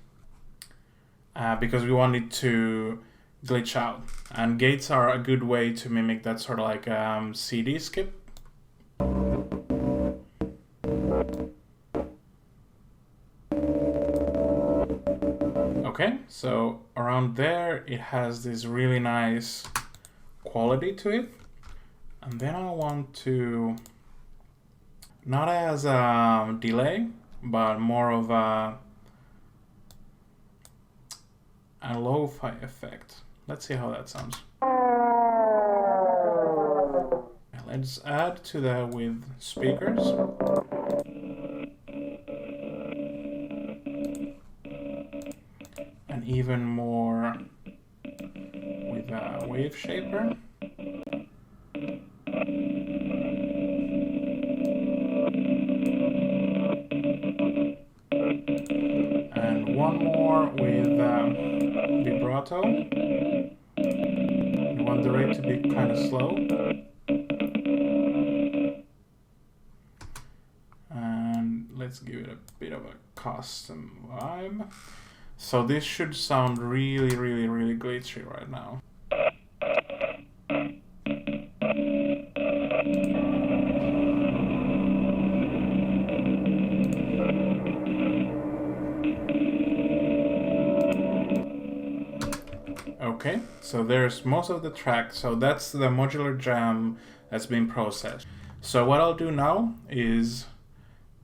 because we want it to glitch out. And gates are a good way to mimic that sort of like CD skip. Okay, so around there it has this really nice quality to it. And then I want to, not as a delay, but more of a lo-fi effect. Let's see how that sounds. Let's add to that with speakers. And even more with a wave shaper. let's give it a bit of a custom vibe. So this should sound really, really, really glitchy right now. Okay, so there's most of the track, so that's the modular jam that's been processed. So what I'll do now is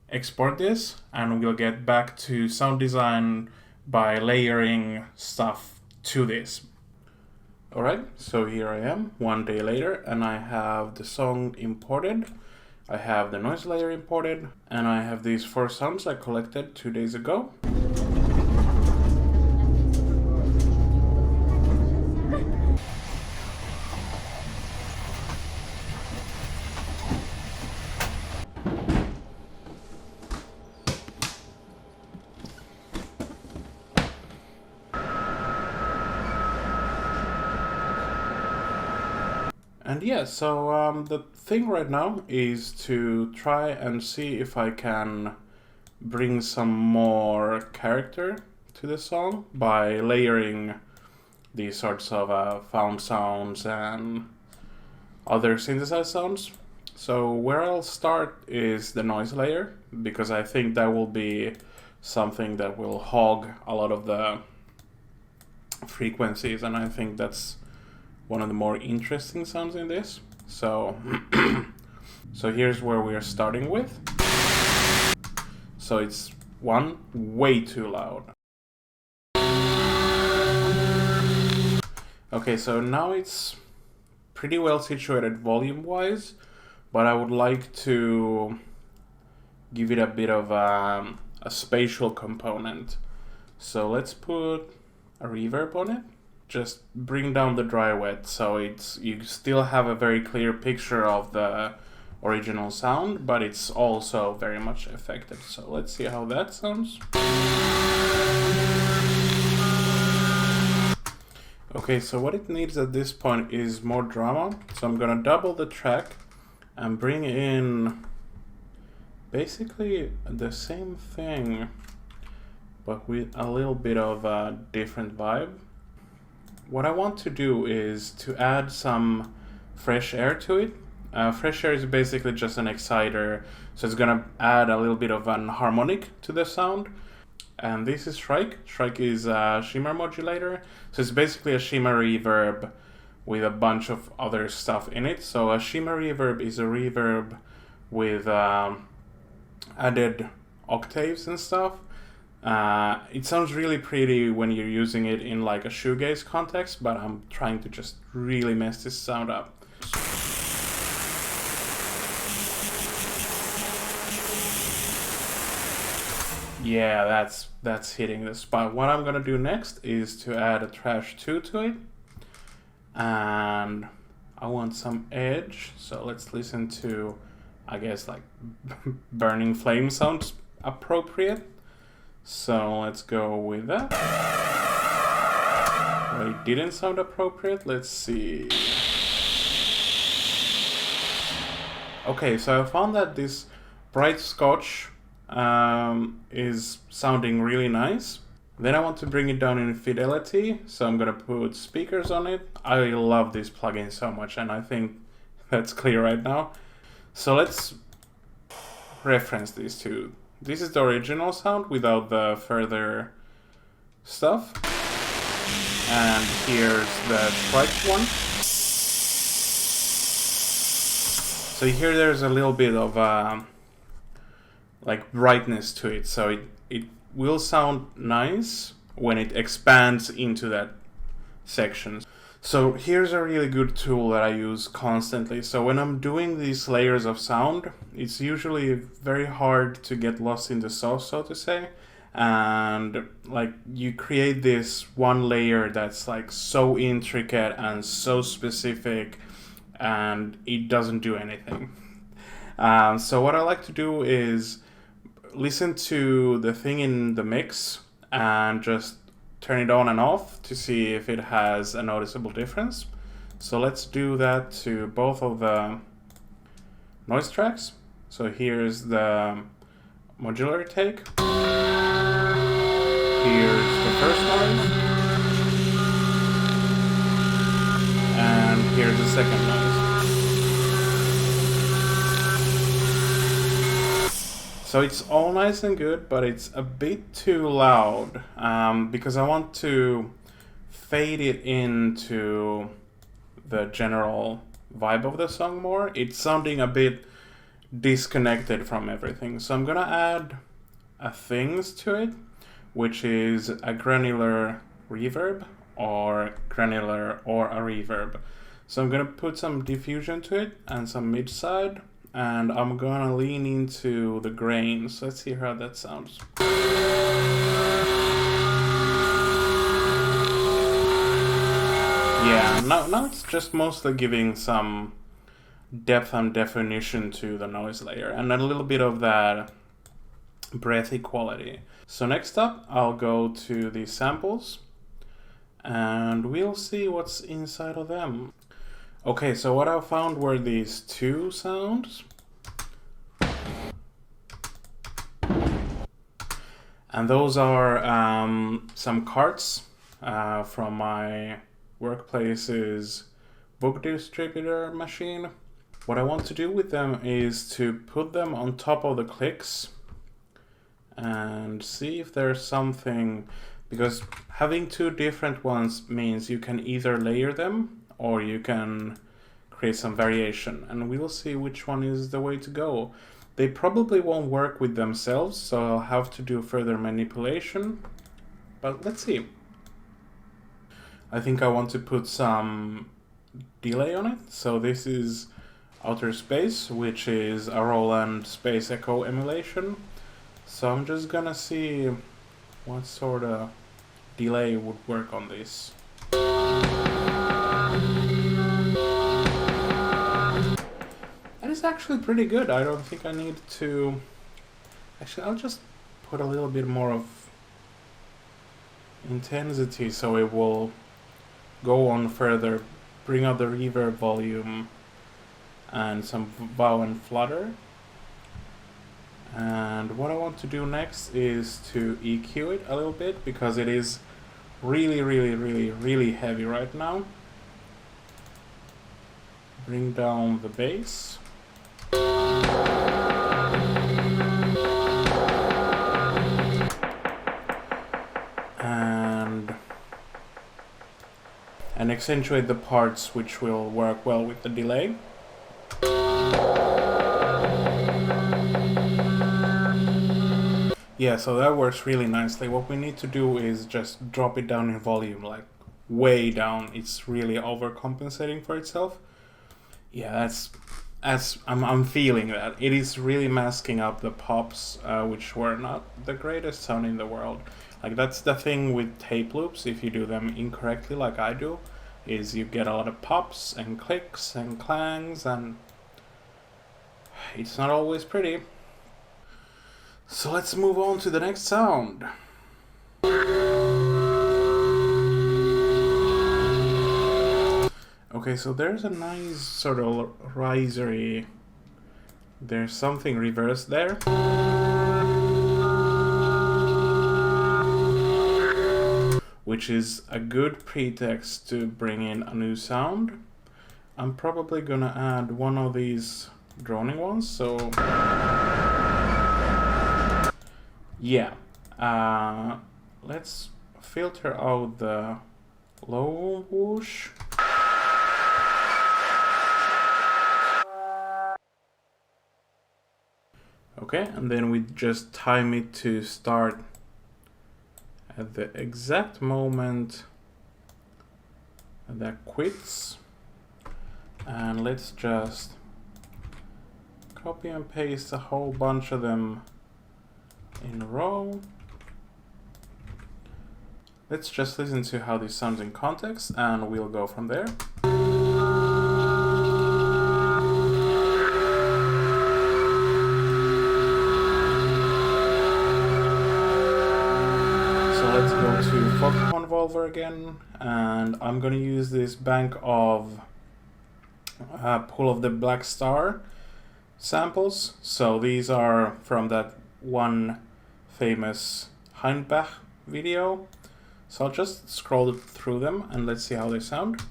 export this, and we'll get back to sound design by layering stuff to this. Alright, so here I am, one day later, and I have the song imported, I have the noise layer imported, and I have these 4 sounds I collected 2 days ago. And yeah, so the thing right now is to try and see if I can bring some more character to the song by layering these sorts of found sounds and other synthesized sounds. So where I'll start is the noise layer, because I think that will be something that will hog a lot of the frequencies, and I think that's one of the more interesting sounds in this. So, so here's where we are starting with. So it's one, way too loud. Okay, so now it's pretty well situated volume-wise, but I would like to give it a bit of a spatial component. So let's put a reverb on it. Just bring down the dry wet so you still have a very clear picture of the original sound, but it's also very much affected. So let's see how that sounds. Okay, so what it needs at this point is more drama. So I'm gonna double the track and bring in basically the same thing, but with a little bit of a different vibe. What I want to do is to add some fresh air to it. Fresh air is basically just an exciter, so it's gonna add a little bit of an harmonic to the sound. And this is Shrike. Shrike is a shimmer modulator, so it's basically a shimmer reverb with a bunch of other stuff in it. So a shimmer reverb is a reverb with added octaves and stuff. It sounds really pretty when you're using it in like a shoegaze context, but I'm trying to just really mess this sound up. Yeah, that's hitting the spot. What I'm gonna do next is to add a trash 2 to it, and I want some edge. So let's listen to, I guess, like burning flame sounds appropriate. So let's go with that. Well, it didn't sound appropriate. Let's see. Okay, so I found that this bright scotch is sounding really nice. Then I want to bring it down in fidelity, so I'm gonna put speakers on it. I love this plugin so much, and I think that's clear right now. So let's reference these two. This is the original sound without the further stuff. And here's the Shrike one. So here there's a little bit of like brightness to it. So it will sound nice when it expands into that section. So here's a really good tool that I use constantly. So when I'm doing these layers of sound, it's usually very hard to get lost in the sauce, so to say. And like you create this one layer that's like so intricate and so specific, and it doesn't do anything. So what I like to do is listen to the thing in the mix and just turn it on and off to see if it has a noticeable difference. So let's do that to both of the noise tracks. So here's the modular take. Here's the first noise. And here's the second noise. So it's all nice and good, but it's a bit too loud because I want to fade it into the general vibe of the song more. It's sounding a bit disconnected from everything. So I'm gonna add a things to it, which is a granular reverb or granular or a reverb. So I'm gonna put some diffusion to it and some mid-side, and I'm gonna lean into the grains. Let's see how that sounds. Yeah, now it's just mostly giving some depth and definition to the noise layer and a little bit of that breathy quality. So next up, I'll go to the samples and we'll see what's inside of them. Okay, so what I found were these two sounds. And those are some carts from my workplace's book distributor machine. What I want to do with them is to put them on top of the clicks and see if there's something, because having two different ones means you can either layer them or you can create some variation, and we'll see which one is the way to go. They probably won't work with themselves, so I'll have to do further manipulation, but let's see. I think I want to put some delay on it. So this is Outer Space, which is a Roland Space Echo emulation. So I'm just gonna see what sort of delay would work on this. And it's actually pretty good. I don't think I need to... Actually, I'll just put a little bit more of intensity so it will go on further, bring up the reverb volume and some bow and flutter. And what I want to do next is to EQ it a little bit because it is really heavy right now. Bring down the bass. And accentuate the parts which will work well with the delay. Yeah, so that works really nicely. What we need to do is just drop it down in volume, like way down. It's really overcompensating for itself. Yeah, I'm feeling that. It is really masking up the pops, which were not the greatest sound in the world. Like, that's the thing with tape loops, if you do them incorrectly like I do, is you get a lot of pops and clicks and clangs, and it's not always pretty. So let's move on to the next sound. Okay, so there's a nice sort of risery, there's something reversed there. Which is a good pretext to bring in a new sound. I'm probably gonna add one of these droning ones, so... Yeah. Let's filter out the low whoosh. Okay, and then we just time it to start at the exact moment that quits. And let's just copy and paste a whole bunch of them in a row. Let's just listen to how this sounds in context and we'll go from there. Let's go to Fog Convolver again, and I'm gonna use this bank of Pull of the Black Star samples. So these are from that one famous Hindbach video. So I'll just scroll through them and let's see how they sound.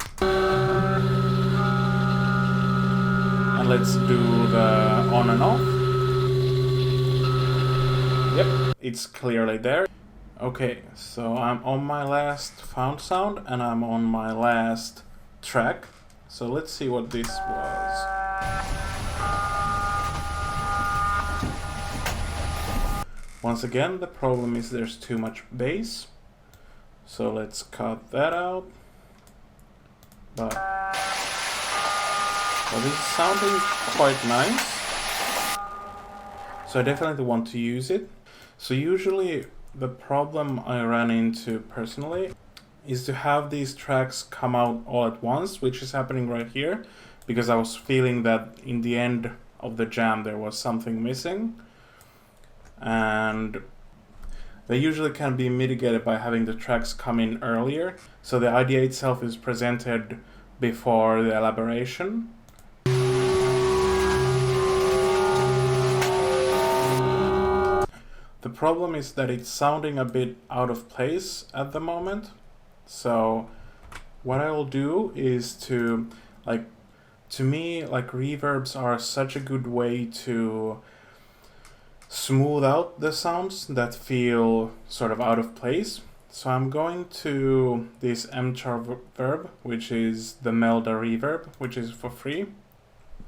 And let's do the on and off. Yep, it's clearly there. Okay, so I'm on my last found sound and I'm on my last track. So let's see what this was. Once again, the problem is there's too much bass. So let's cut that out. But this is sounding quite nice. So I definitely want to use it. So usually the problem I ran into personally is to have these tracks come out all at once, which is happening right here, because I was feeling that in the end of the jam there was something missing. And they usually can be mitigated by having the tracks come in earlier. So the idea itself is presented before the elaboration. The problem is that it's sounding a bit out of place at the moment. So what I will do is to me, reverbs are such a good way to smooth out the sounds that feel sort of out of place. So I'm going to this mchar verb, which is the Melda reverb, which is for free.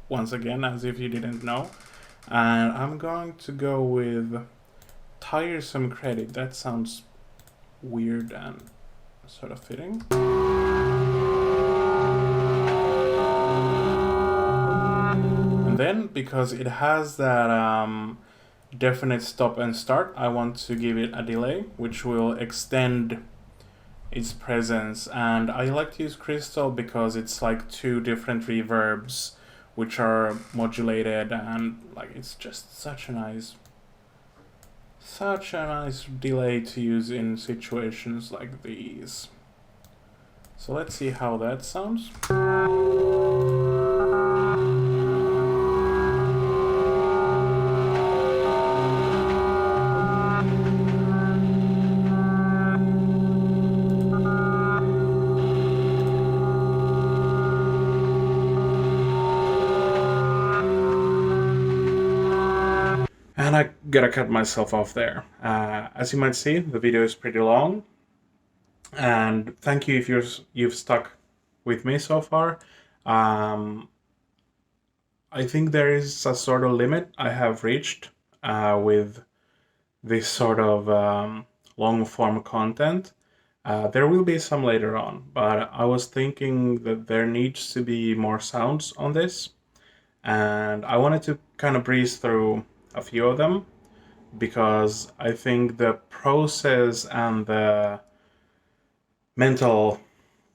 Once again, as if you didn't know. And I'm going to go with tiresome credit. That sounds weird and sort of fitting. And then, because it has that definite stop and start, I want to give it a delay, which will extend its presence. And I like to use crystal because it's like two different reverbs which are modulated, and it's just such a nice delay to use in situations like these. So let's see how that sounds. And I gotta cut myself off there. As you might see, the video is pretty long. And thank you if you've stuck with me so far. I think there is a sort of limit I have reached with this sort of long form content. There will be some later on, but I was thinking that there needs to be more sounds on this. And I wanted to kind of breeze through a few of them, because I think the process and the mental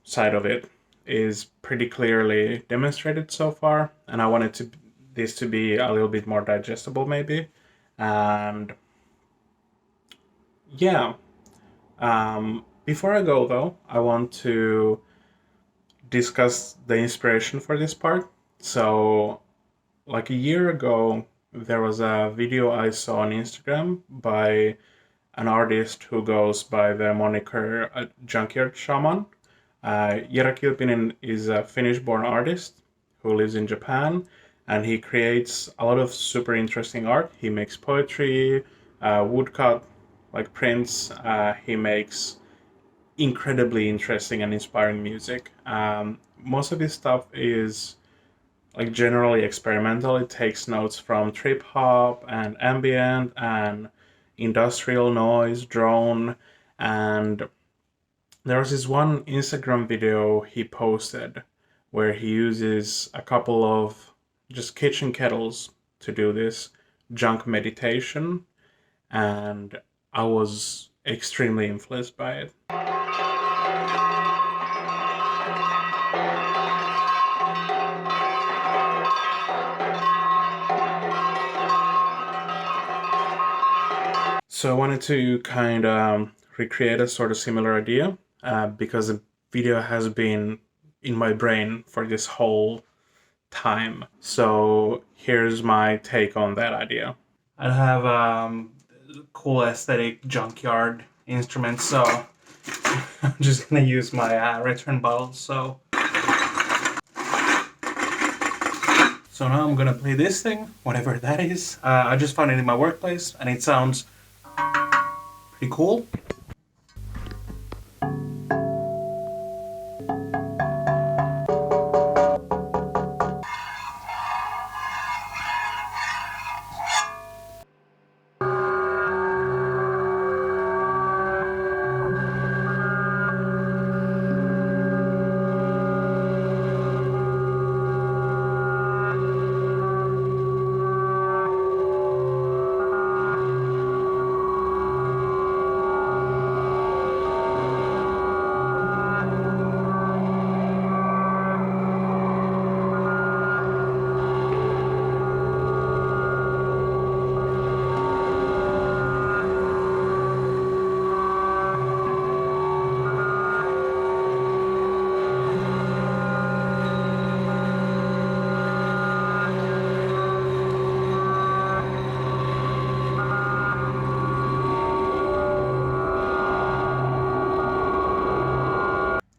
side of it is pretty clearly demonstrated so far, and I wanted this to be a little bit more digestible maybe. And yeah, before I go though, I want to discuss the inspiration for this part. So like a year ago, there was a video I saw on Instagram by an artist who goes by the moniker Junkyard Shaman. Jere Kilpinen is a Finnish-born artist who lives in Japan, and he creates a lot of super interesting art. He makes poetry, woodcut, like prints. He makes incredibly interesting and inspiring music. Most of his stuff is generally experimental. It takes notes from trip hop and ambient and industrial noise, drone, and there was this one Instagram video he posted where he uses a couple of just kitchen kettles to do this junk meditation, and I was extremely influenced by it. So I wanted to kind of recreate a sort of similar idea because the video has been in my brain for this whole time. So here's my take on that idea. I have cool aesthetic junkyard instruments, so I'm just gonna use my return bottle. So now I'm gonna play this thing, whatever that is. I just found it in my workplace, and it sounds pretty cool.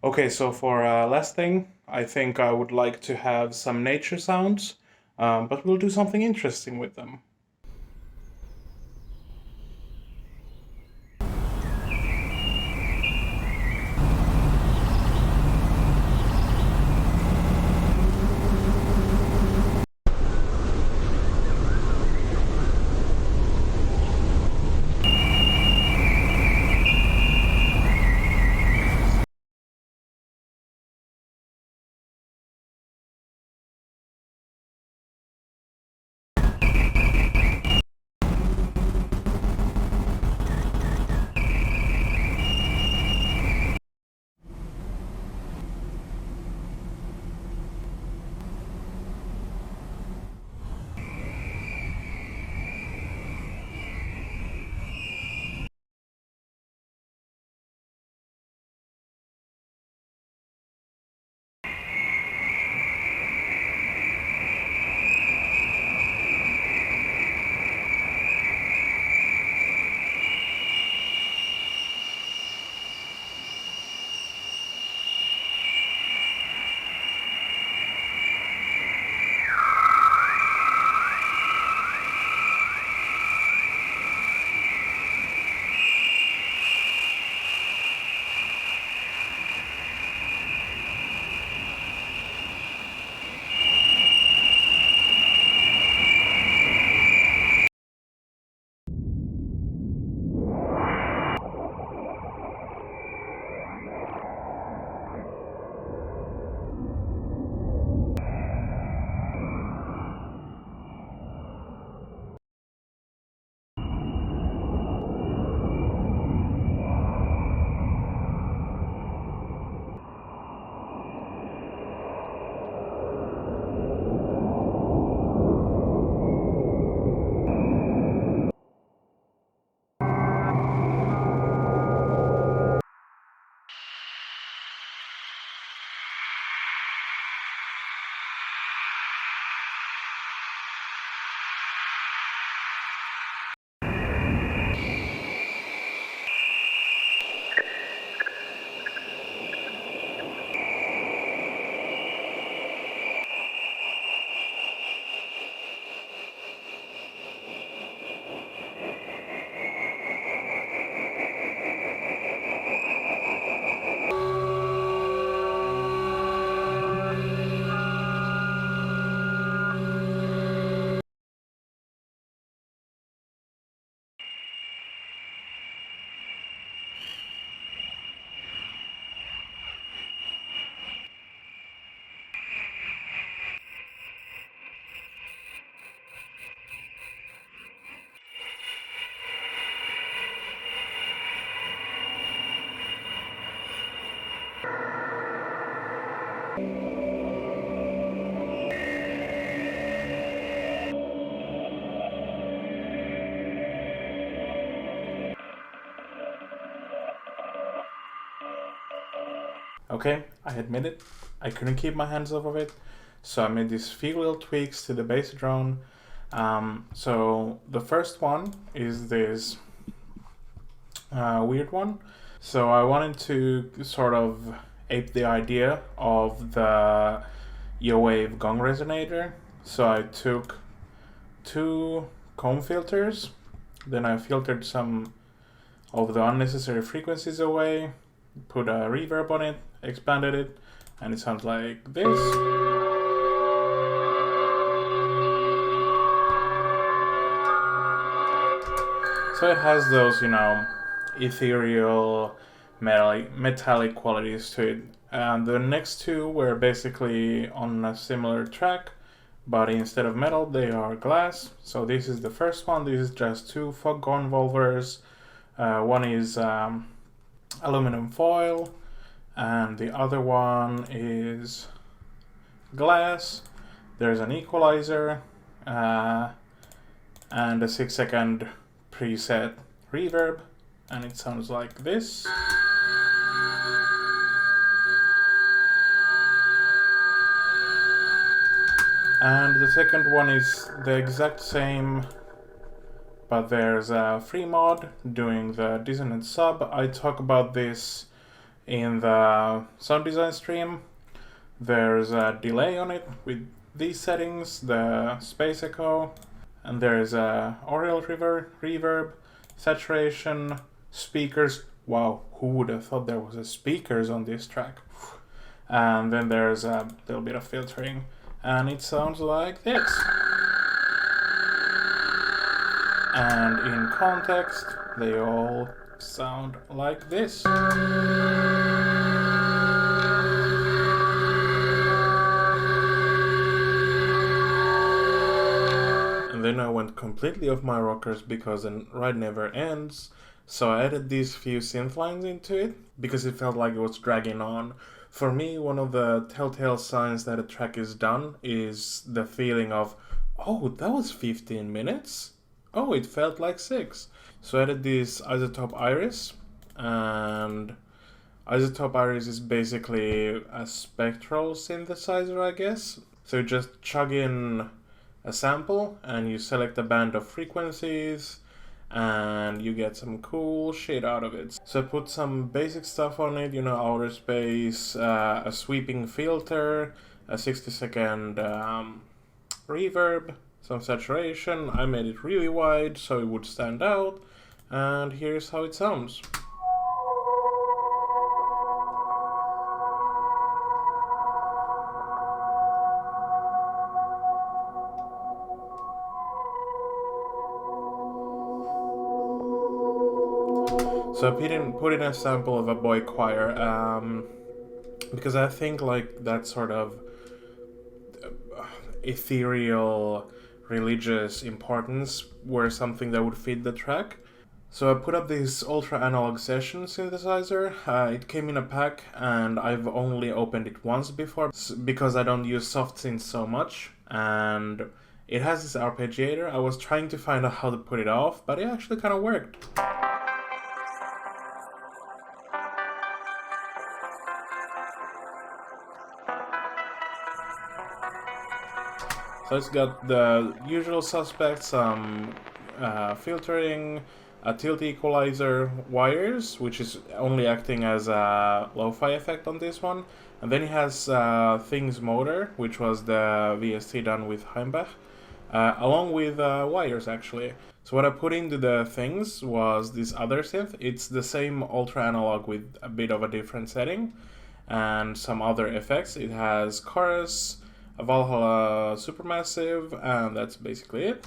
Okay, so for last thing, I think I would like to have some nature sounds, but we'll do something interesting with them. Okay, I admit it, I couldn't keep my hands off of it, so I made these few little tweaks to the bass drone. So the first one is this weird one. So I wanted to sort of ape the idea of the Yo-Wave gong resonator. So I took 2 comb filters, then I filtered some of the unnecessary frequencies away, put a reverb on it, expanded it, and it sounds like this. So it has those, ethereal, metallic qualities to it. And the next 2 were basically on a similar track, but instead of metal, they are glass. So this is the first one. This is just 2 fog convolvers. One is aluminum foil, and the other one is glass. There's an equalizer, and a 6-second preset reverb, and it sounds like this. And the second one is the exact same, but there's a free mod doing the dissonance sub. I talk about this in the sound design stream. There's a delay on it with these settings, the space echo, and there's a aural reverb, saturation, speakers. Wow, who would have thought there was a speakers on this track? And then there's a little bit of filtering, and it sounds like this. And in context, they all sound like this. Then I went completely off my rockers because the ride never ends, so I added these few synth lines into it because it felt like it was dragging on. For me, one of the telltale signs that a track is done is the feeling of, oh, that was 15 minutes? Oh, it felt like 6. So I added this isotope iris, and isotope iris is basically a spectral synthesizer, I guess. So you just chug in a sample and you select a band of frequencies and you get some cool shit out of it. So I put some basic stuff on it, outer space, a sweeping filter, a 60-second reverb, some saturation. I made it really wide so it would stand out, and here's how it sounds. So I put in a sample of a boy choir, because I think like that sort of ethereal religious importance were something that would fit the track. So I put up this ultra analog session synthesizer. It came in a pack and I've only opened it once before because I don't use Softsynth so much, and it has this arpeggiator. I was trying to find out how to put it off, but it actually kind of worked. So it's got the usual suspects, some filtering, a tilt equalizer, wires, which is only acting as a lo-fi effect on this one. And then it has Things motor, which was the VST done with Heimbach, along with wires actually. So what I put into the Things was this other synth. It's the same ultra analog with a bit of a different setting and some other effects. It has chorus, a Valhalla Supermassive, and that's basically it.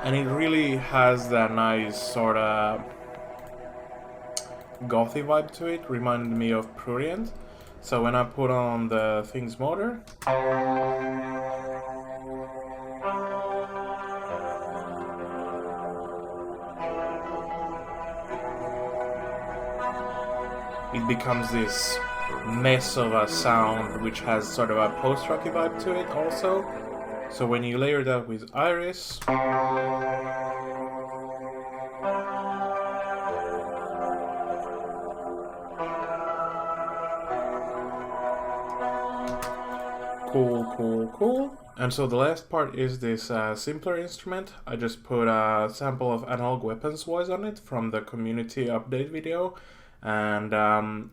And it really has that nice sort of gothy vibe to it, reminded me of Prurient. So when I put on the Things motor, it becomes this mess of a sound which has sort of a post-rocky vibe to it also. So when you layer that with Iris, Cool. And so the last part is this simpler instrument. I just put a sample of Analog Weapons voice on it from the community update video. And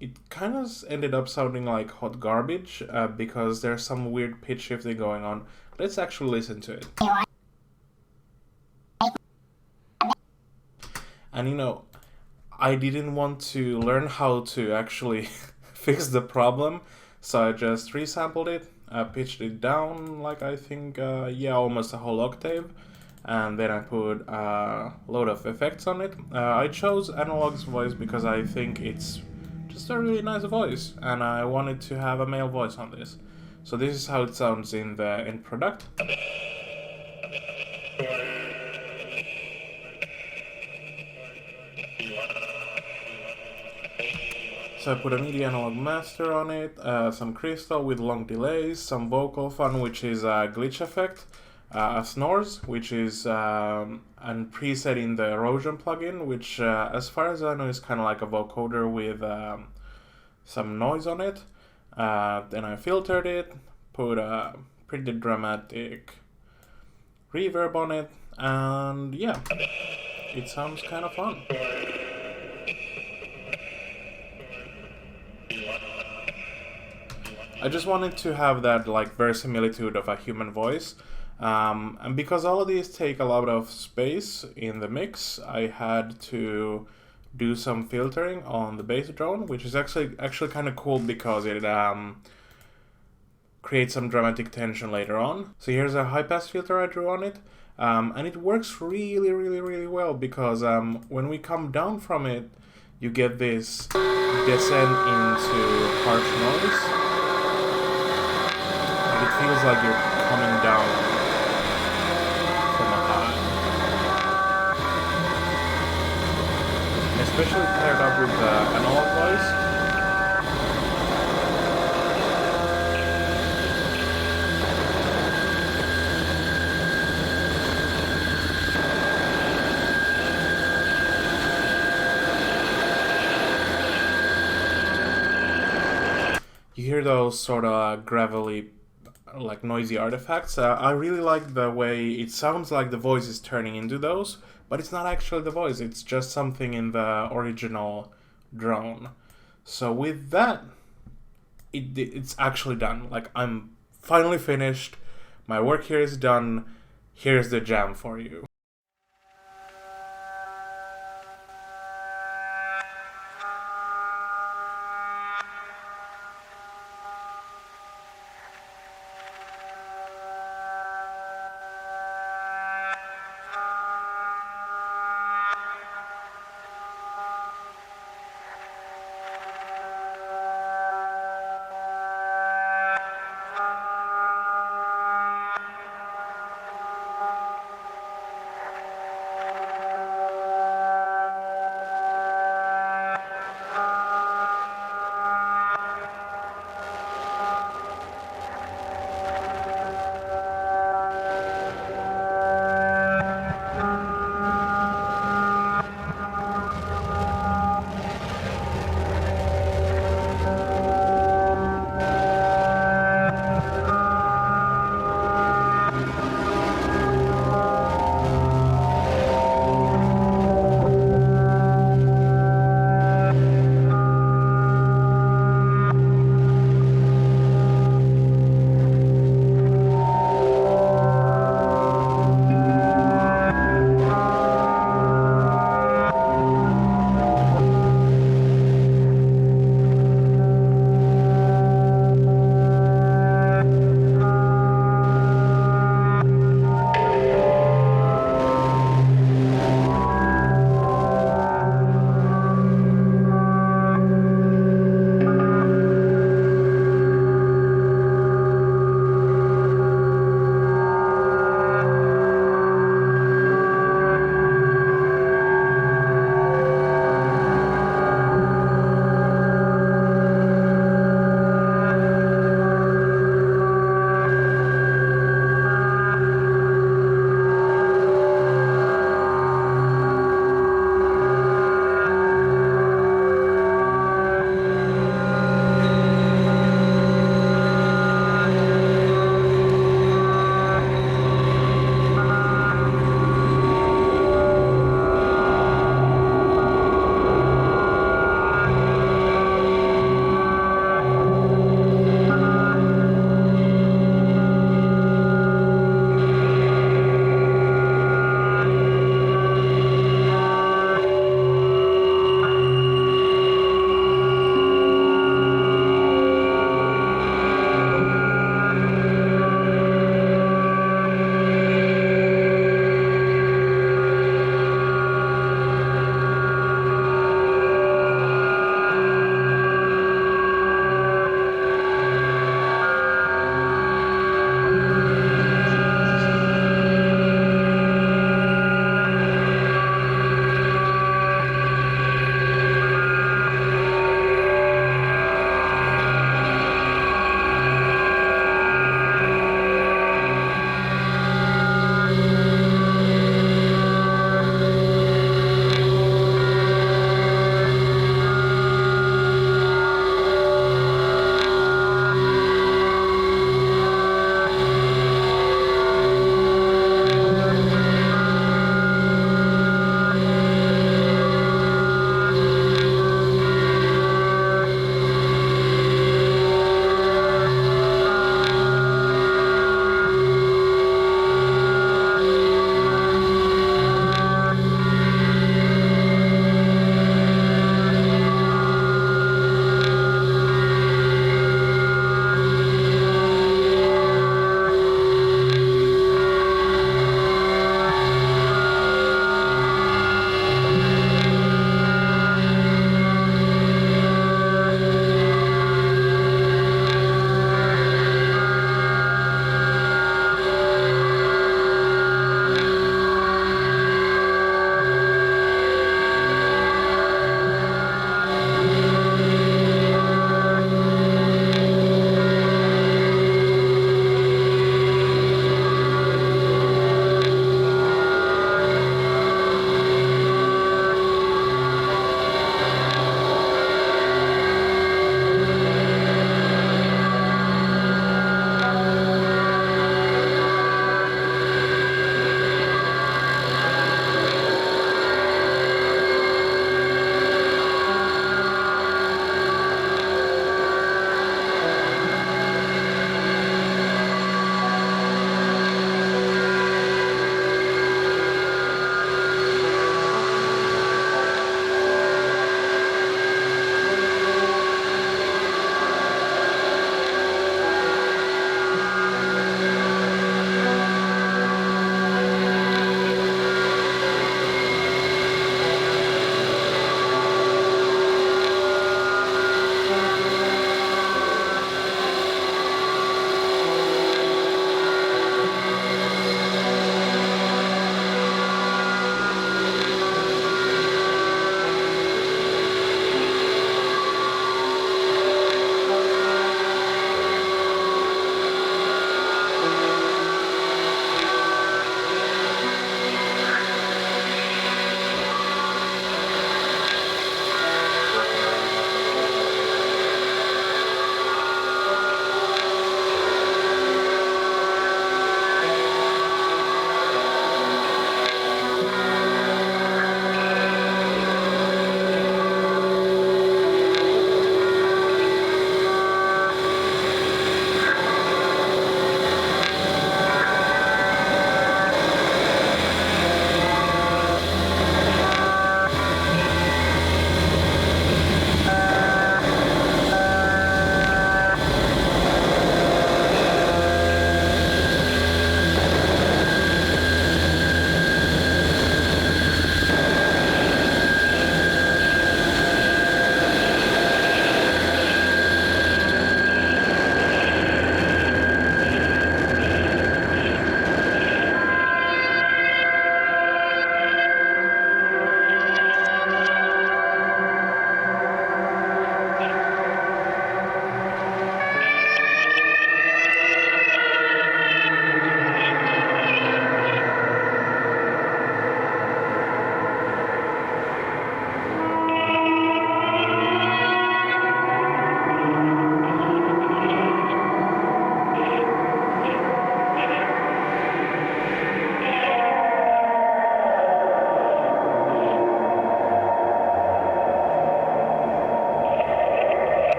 it kind of ended up sounding like hot garbage because there's some weird pitch shifting going on. Let's actually listen to it. And you know, I didn't want to learn how to actually fix the problem, so I just resampled it, pitched it down like I think, almost a whole octave, and then I put a load of effects on it. I chose Analog's voice because I think it's just a really nice voice, and I wanted to have a male voice on this. So this is how it sounds in the end product. So I put a MIDI analog master on it, some crystal with long delays, some vocal fun, which is a glitch effect, a snores, which is a preset in the erosion plugin, which as far as I know is kind of like a vocoder with some noise on it. Then I filtered it, put a pretty dramatic reverb on it, and yeah, it sounds kind of fun. I just wanted to have that like verisimilitude of a human voice, and because all of these take a lot of space in the mix, I had to do some filtering on the bass drone, which is actually kind of cool because it creates some dramatic tension later on. So here's a high pass filter I drew on it, and it works really well because when we come down from it, you get this descent into harsh noise. It feels like you're coming down from a high. And especially paired up with the analog voice. You hear those sort of gravelly, like noisy artifacts. I really like the way it sounds like the voice is turning into those, but it's not actually the voice, it's just something in the original drone. So with that, it's actually done. Like, I'm finally finished, my work here is done, here's the jam for you.